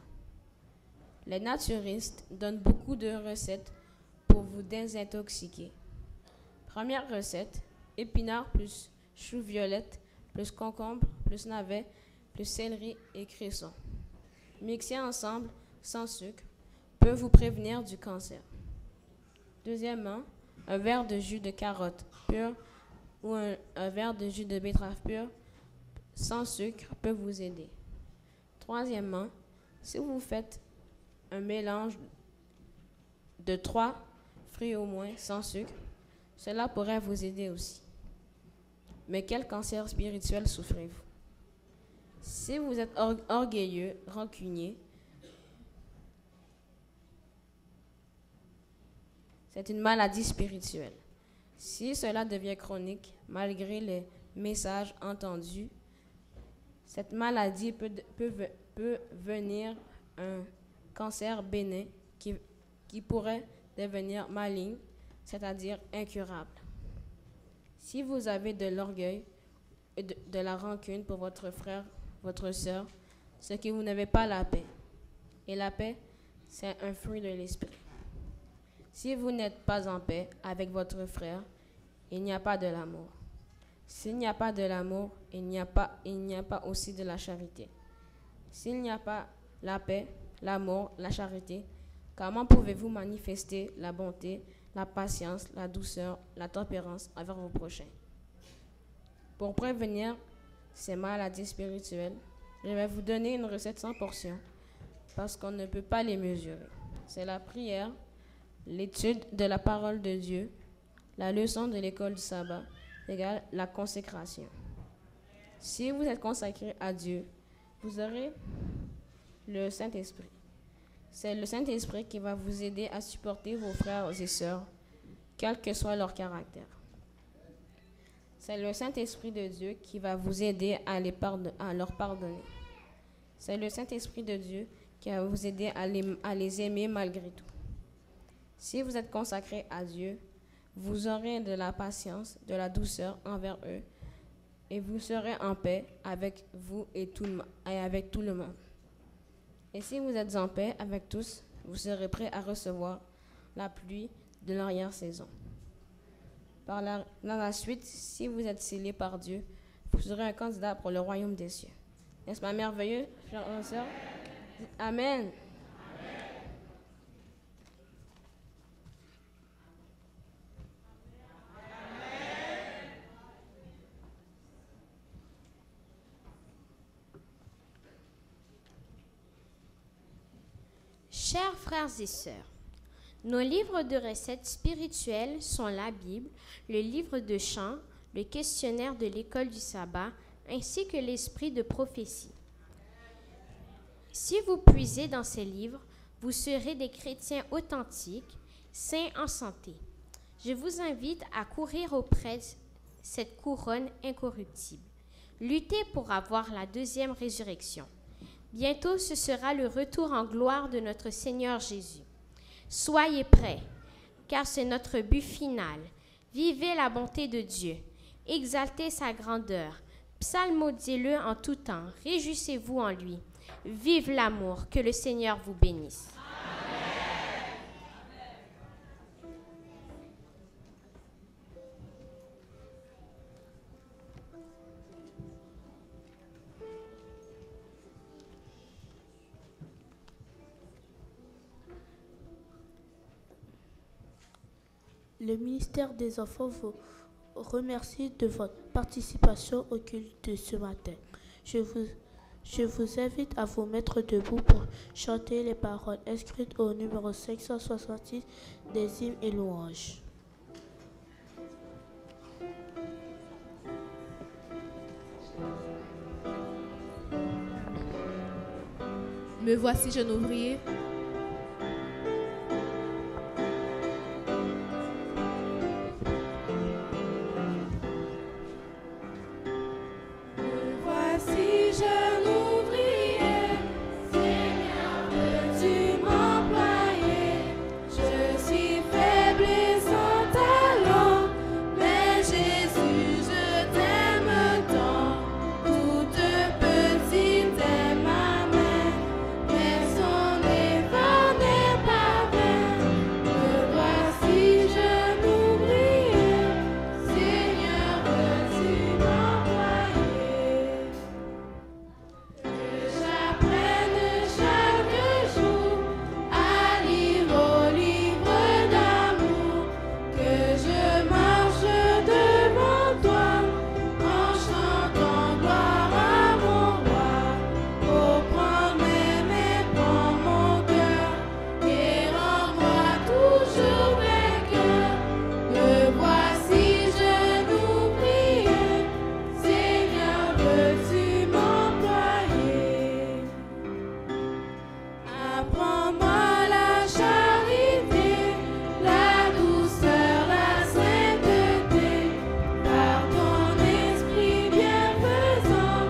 Les naturistes donnent beaucoup de recettes pour vous désintoxiquer. Première recette, épinards plus choux violette, plus concombre, plus navet, plus céleri et cresson. Mixer ensemble, sans sucre, peut vous prévenir du cancer. Deuxièmement, un verre de jus de carotte pur ou un verre de jus de betterave pur sans sucre peut vous aider. Troisièmement, si vous faites un mélange de 3 fruits au moins sans sucre, cela pourrait vous aider aussi. Mais quel cancer spirituel souffrez-vous? Si vous êtes orgueilleux, rancunier, c'est une maladie spirituelle. Si cela devient chronique, malgré les messages entendus, cette maladie peut venir un cancer bénin qui pourrait devenir maligne, c'est-à-dire incurable. Si vous avez de l'orgueil et de la rancune pour votre frère, votre sœur, c'est que vous n'avez pas la paix. Et la paix, c'est un fruit de l'esprit. Si vous n'êtes pas en paix avec votre frère, il n'y a pas de l'amour. S'il n'y a pas de l'amour, il n'y a pas aussi de la charité. S'il n'y a pas la paix, l'amour, la charité, comment pouvez-vous manifester la bonté, la patience, la douceur, la tempérance envers vos prochains? Pour prévenir ces maladies spirituelles, je vais vous donner une recette sans portion parce qu'on ne peut pas les mesurer. C'est la prière, l'étude de la parole de Dieu, la leçon de l'école du sabbat, égale la consécration. Si vous êtes consacré à Dieu, vous aurez le Saint-Esprit. C'est le Saint-Esprit qui va vous aider à supporter vos frères et sœurs, quel que soit leur caractère. C'est le Saint-Esprit de Dieu qui va vous aider à leur pardonner. C'est le Saint-Esprit de Dieu qui va vous aider à les aimer malgré tout. Si vous êtes consacré à Dieu, vous aurez de la patience, de la douceur envers eux, et vous serez en paix avec vous et avec tout le monde. Et si vous êtes en paix avec tous, vous serez prêts à recevoir la pluie de l'arrière-saison. Dans la suite, si vous êtes scellés par Dieu, vous serez un candidat pour le royaume des cieux. N'est-ce pas merveilleux, frères et sœurs? Amen. Chers frères et sœurs, nos livres de recettes spirituelles sont la Bible, le livre de chants, le questionnaire de l'école du sabbat, ainsi que l'esprit de prophétie. Si vous puisez dans ces livres, vous serez des chrétiens authentiques, sains en santé. Je vous invite à courir auprès de cette couronne incorruptible. Luttez pour avoir la deuxième résurrection. Bientôt, ce sera le retour en gloire de notre Seigneur Jésus. Soyez prêts, car c'est notre but final. Vivez la bonté de Dieu. Exaltez sa grandeur. Psalmodiez-le en tout temps. Réjouissez-vous en lui. Vive l'amour. Que le Seigneur vous bénisse. Le ministère des Enfants vous remercie de votre participation au culte de ce matin. Je vous invite à vous mettre debout pour chanter les paroles inscrites au numéro 566 des hymnes et louanges. Me voici, jeune ouvrier. Voici, jeune ouvrier, Seigneur, veux-tu m'employer? Je suis faible et sans talent, mais Jésus, je t'aime tant. Toute petite est ma main, mais son effort n'est pas vain. Me voici, jeune ouvrier, Seigneur, veux-tu m'employer? J'apprenne chaque jour à lire au livre d'amour, que je marche devant toi en chantant gloire à mon roi. Oh, prends mes mains, prends mon cœur et rends-moi toujours vainqueur. Me voici, jeune ouvrier, Seigneur, veux-tu m'employer? Apprends-moi la charité, la douceur, la sainteté, par ton esprit bienfaisant,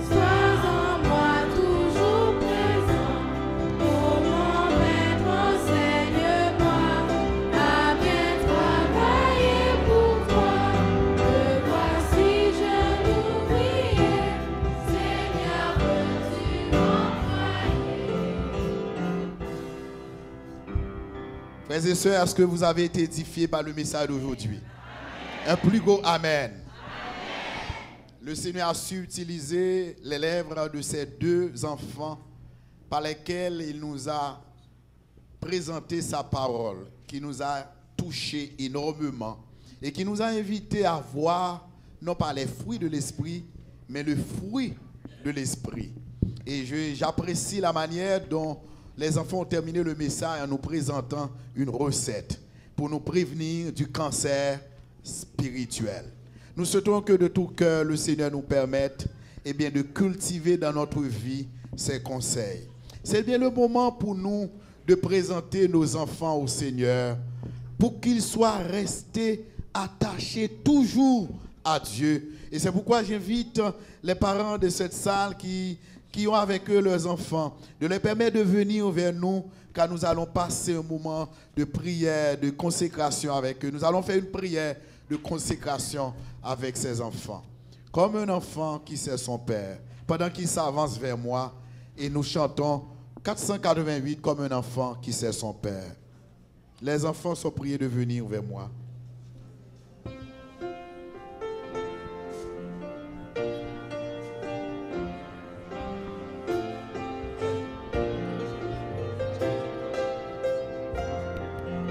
sois en moi toujours présent. Oh mon maître, enseigne-moi à bien travailler pour toi. Me voici, jeune ouvrier, Seigneur, veux-tu m'employer? Frères et sœurs, est-ce que vous avez été édifiés par le message d'aujourd'hui? Un plus gros Amen. Le Seigneur a su utiliser les lèvres de ces deux enfants par lesquels il nous a présenté sa parole, qui nous a touchés énormément et qui nous a invités à voir non pas les fruits de l'esprit, mais le fruit de l'esprit. Et j'apprécie la manière dont les enfants ont terminé le message en nous présentant une recette pour nous prévenir du cancer spirituel. Nous souhaitons que de tout cœur, le Seigneur nous permette de cultiver dans notre vie ses conseils. C'est bien le moment pour nous de présenter nos enfants au Seigneur pour qu'ils soient restés attachés toujours à Dieu. Et c'est pourquoi j'invite les parents de cette salle qui ont avec eux leurs enfants, de les permettre de venir vers nous, car nous allons passer un moment de prière, de consécration avec eux. Nous allons faire une prière de consécration avec ces enfants. Comme un enfant qui sait son père, pendant qu'il s'avance vers moi, et nous chantons 488 comme un enfant qui sait son père. Les enfants sont priés de venir vers moi.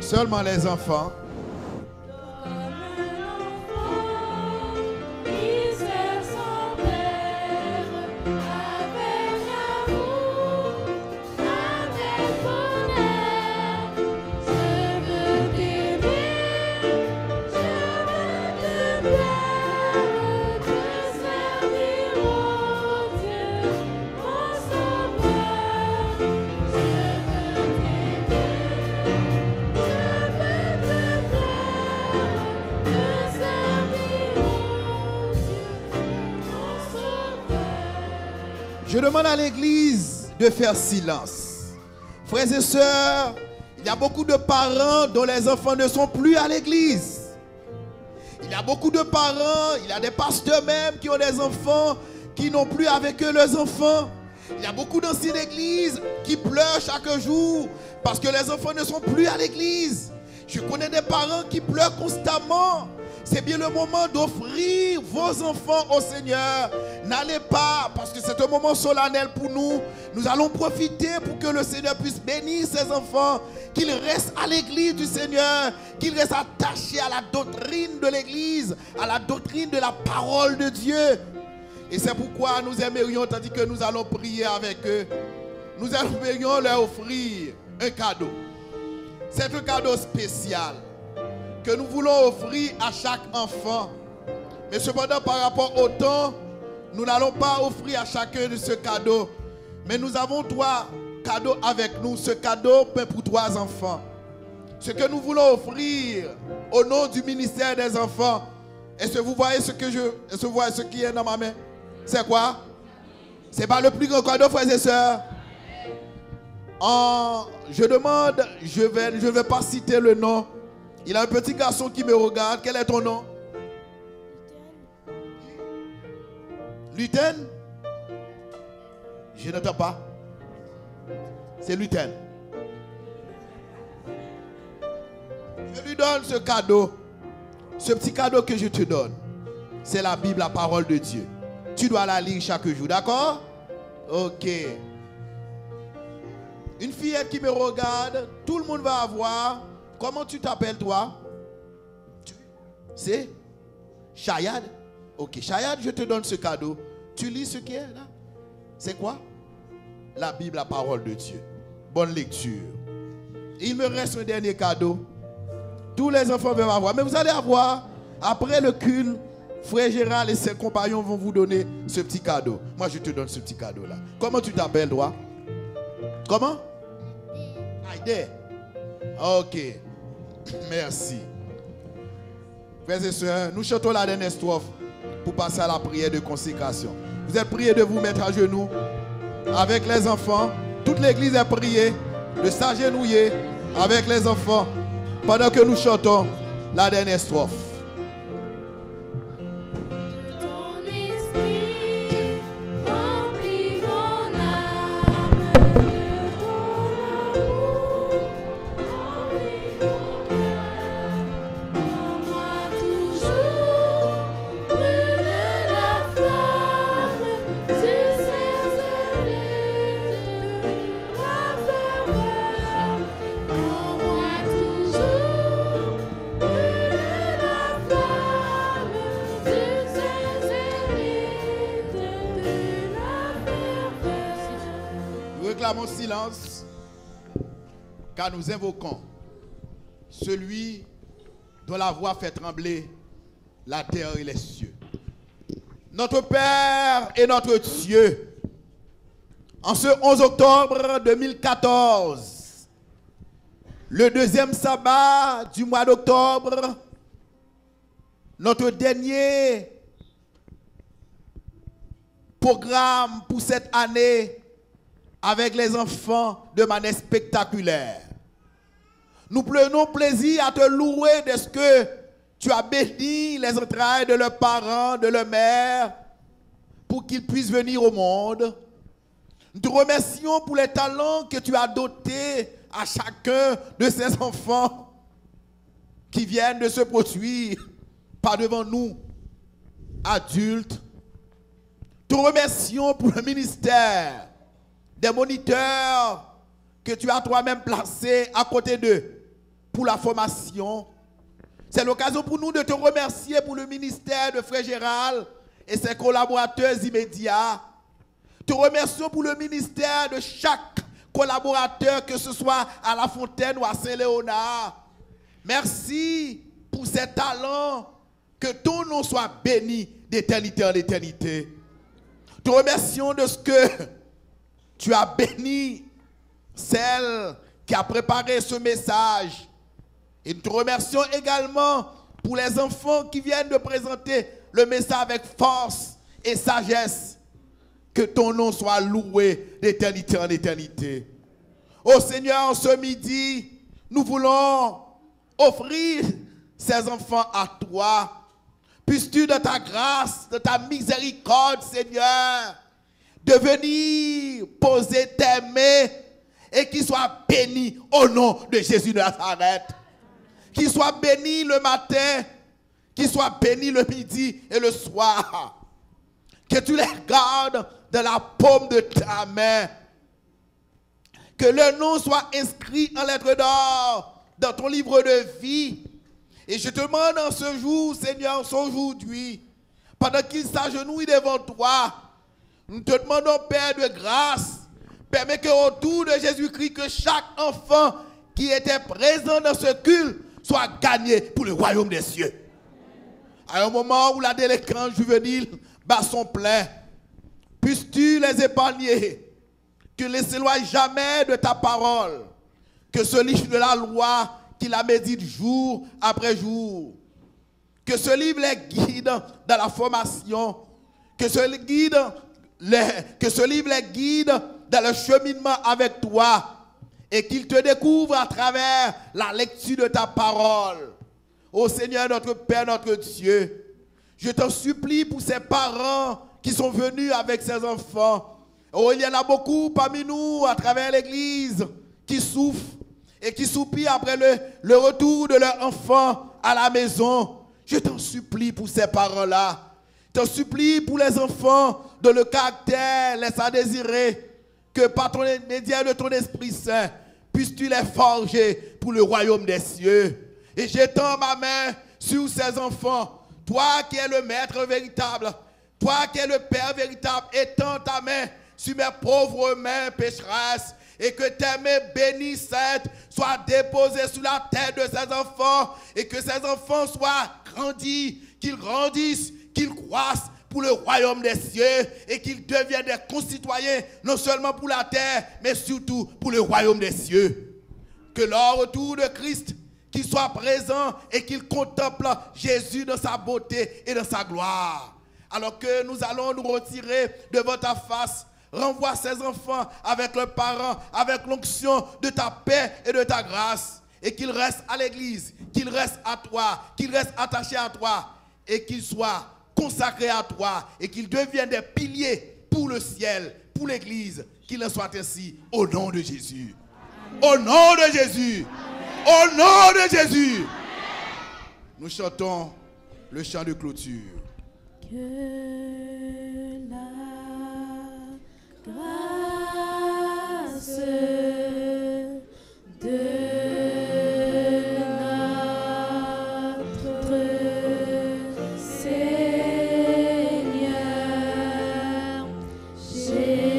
Seulement les enfants. Je demande à l'église de faire silence. Frères et sœurs, il y a beaucoup de parents dont les enfants ne sont plus à l'église. Il y a beaucoup de parents, il y a des pasteurs même qui ont des enfants qui n'ont plus avec eux leurs enfants. Il y a beaucoup d'anciens d'église qui pleurent chaque jour parce que les enfants ne sont plus à l'église. Je connais des parents qui pleurent constamment. C'est bien le moment d'offrir vos enfants au Seigneur. N'allez pas, parce que c'est un moment solennel pour nous. Nous allons profiter pour que le Seigneur puisse bénir ses enfants, qu'ils restent à l'église du Seigneur, qu'ils restent attachés à la doctrine de l'église, à la doctrine de la parole de Dieu. Et c'est pourquoi nous aimerions, tandis que nous allons prier avec eux, nous aimerions leur offrir un cadeau. C'est un cadeau spécial que nous voulons offrir à chaque enfant. Mais cependant, par rapport au temps, nous n'allons pas offrir à chacun de ce cadeau. Mais nous avons 3 cadeaux avec nous. Ce cadeau peut pour 3 enfants. Ce que nous voulons offrir au nom du ministère des enfants. Est-ce que vous voyez ce qui est dans ma main? C'est quoi? C'est pas le plus grand cadeau, frères et sœurs. Je demande, je vais pas citer le nom. Il y a un petit garçon qui me regarde. Quel est ton nom? Luten? Je n'entends pas. C'est Luten. Je lui donne ce cadeau. Ce petit cadeau que je te donne. C'est la Bible, la parole de Dieu. Tu dois la lire chaque jour, d'accord? Ok. Une fillette qui me regarde, tout le monde va avoir. Comment tu t'appelles toi? C'est Chayad? Ok, Chayad, je te donne ce cadeau. Tu lis ce qui est là? C'est quoi? La Bible, la parole de Dieu. Bonne lecture. Il me reste un dernier cadeau. Tous les enfants vont avoir. Mais vous allez avoir, après le culte, Frère Gérald et ses compagnons vont vous donner ce petit cadeau. Moi, je te donne ce petit cadeau-là. Comment tu t'appelles, toi? Comment? Aïdé. Ok. Merci. Frères et sœurs, nous chantons la dernière strophe pour passer à la prière de consécration. Vous êtes priés de vous mettre à genoux avec les enfants. Toute l'église est priée de s'agenouiller avec les enfants pendant que nous chantons la dernière strophe. Réclamons silence, car nous invoquons celui dont la voix fait trembler la terre et les cieux. Notre Père et notre Dieu, en ce 11 octobre 2014, le 2e sabbat du mois d'octobre, notre dernier programme pour cette année avec les enfants de manière spectaculaire. Nous prenons plaisir à te louer de ce que tu as béni les entrailles de leurs parents, de leurs mères, pour qu'ils puissent venir au monde. Nous te remercions pour les talents que tu as dotés à chacun de ces enfants qui viennent de se produire par devant nous, adultes. Nous te remercions pour le ministère des moniteurs que tu as toi-même placés à côté d'eux pour la formation. C'est l'occasion pour nous de te remercier pour le ministère de Frère Gérald et ses collaborateurs immédiats. Te remercions pour le ministère de chaque collaborateur, que ce soit à La Fontaine ou à Saint-Léonard. Merci pour ces talents, que ton nom soit béni d'éternité en éternité. Te remercions de ce que tu as béni celle qui a préparé ce message. Et nous te remercions également pour les enfants qui viennent de présenter le message avec force et sagesse. Que ton nom soit loué d'éternité en éternité. Ô Seigneur, ce midi, nous voulons offrir ces enfants à toi. Puisses-tu de ta grâce, de ta miséricorde, Seigneur, de venir poser tes mains et qu'ils soient bénis au nom de Jésus de Nazareth. Qu'ils soient bénis le matin, qu'ils soient bénis le midi et le soir. Que tu les gardes de la paume de ta main. Que le nom soit inscrit en lettres d'or dans ton livre de vie. Et je te demande en ce jour, Seigneur, aujourd'hui, pendant qu'ils s'agenouillent devant toi, nous te demandons, Père de grâce, permets qu'autour de Jésus-Christ, que chaque enfant qui était présent dans ce culte soit gagné pour le royaume des cieux. À un moment où la délinquance juvénile bat son plein, puisses-tu les épargner, que ne s'éloigne jamais de ta parole, que ce livre de la loi qui la médite jour après jour, que ce livre les guide dans la formation, que ce livre les guide dans le cheminement avec toi, et qu'il te découvre à travers la lecture de ta parole. Ô Seigneur, notre Père, notre Dieu, je t'en supplie pour ces parents qui sont venus avec ces enfants. Oh, il y en a beaucoup parmi nous à travers l'église qui souffrent et qui soupirent après le retour de leur enfant à la maison. Je t'en supplie pour ces parents-là. Je t'en supplie pour les enfants dont le caractère laisse à désirer, que par ton médiaire de ton Esprit Saint, puisses-tu les forger pour le royaume des cieux. Et j'étends ma main sur ces enfants. Toi qui es le maître véritable, toi qui es le Père véritable, étends ta main sur mes pauvres mains pécheresses, et que tes mains bénies, saintes, soient déposées sous la tête de ces enfants, et que ces enfants soient grandis, qu'ils grandissent, qu'ils croissent pour le royaume des cieux, et qu'ils deviennent des concitoyens, non seulement pour la terre, mais surtout pour le royaume des cieux. Que leur retour de Christ, qu'il soit présent et qu'il contemple Jésus dans sa beauté et dans sa gloire. Alors que nous allons nous retirer devant ta face, renvoie ces enfants avec leurs parents, avec l'onction de ta paix et de ta grâce, et qu'ils restent à l'église, qu'ils restent à toi, qu'ils restent attachés à toi, et qu'ils soient consacrés à toi, et qu'ils deviennent des piliers pour le ciel, pour l'église, qu'il en soit ainsi, au nom de Jésus. Au nom de Jésus. Au nom de Jésus. Nous chantons le chant de clôture. Que la grâce de notre Seigneur Jésus-Christ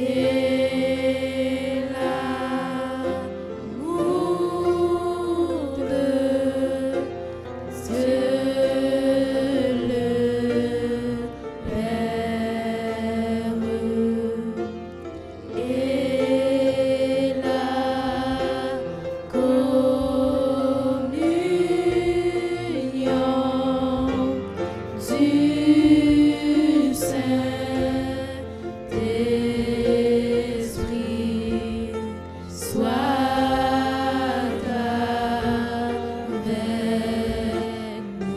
et l'amour de Dieu le Père et la communion du Saint-Esprit soit avec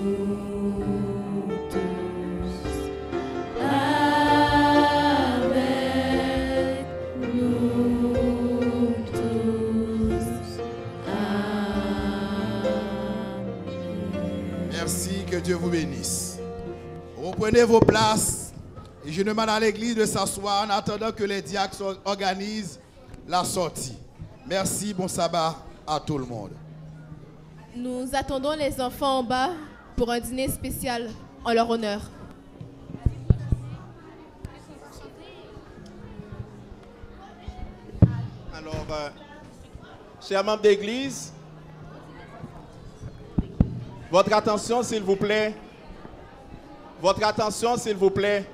nous tous. Avec nous tous. Amen. Merci, que Dieu vous bénisse. Reprenez vos places et je demande à l'église de s'asseoir en attendant que les diacres organisent la sortie. Merci, bon sabbat à tout le monde. Nous attendons les enfants en bas pour un dîner spécial en leur honneur. Alors, chers membres d'église, votre attention s'il vous plaît. Votre attention s'il vous plaît.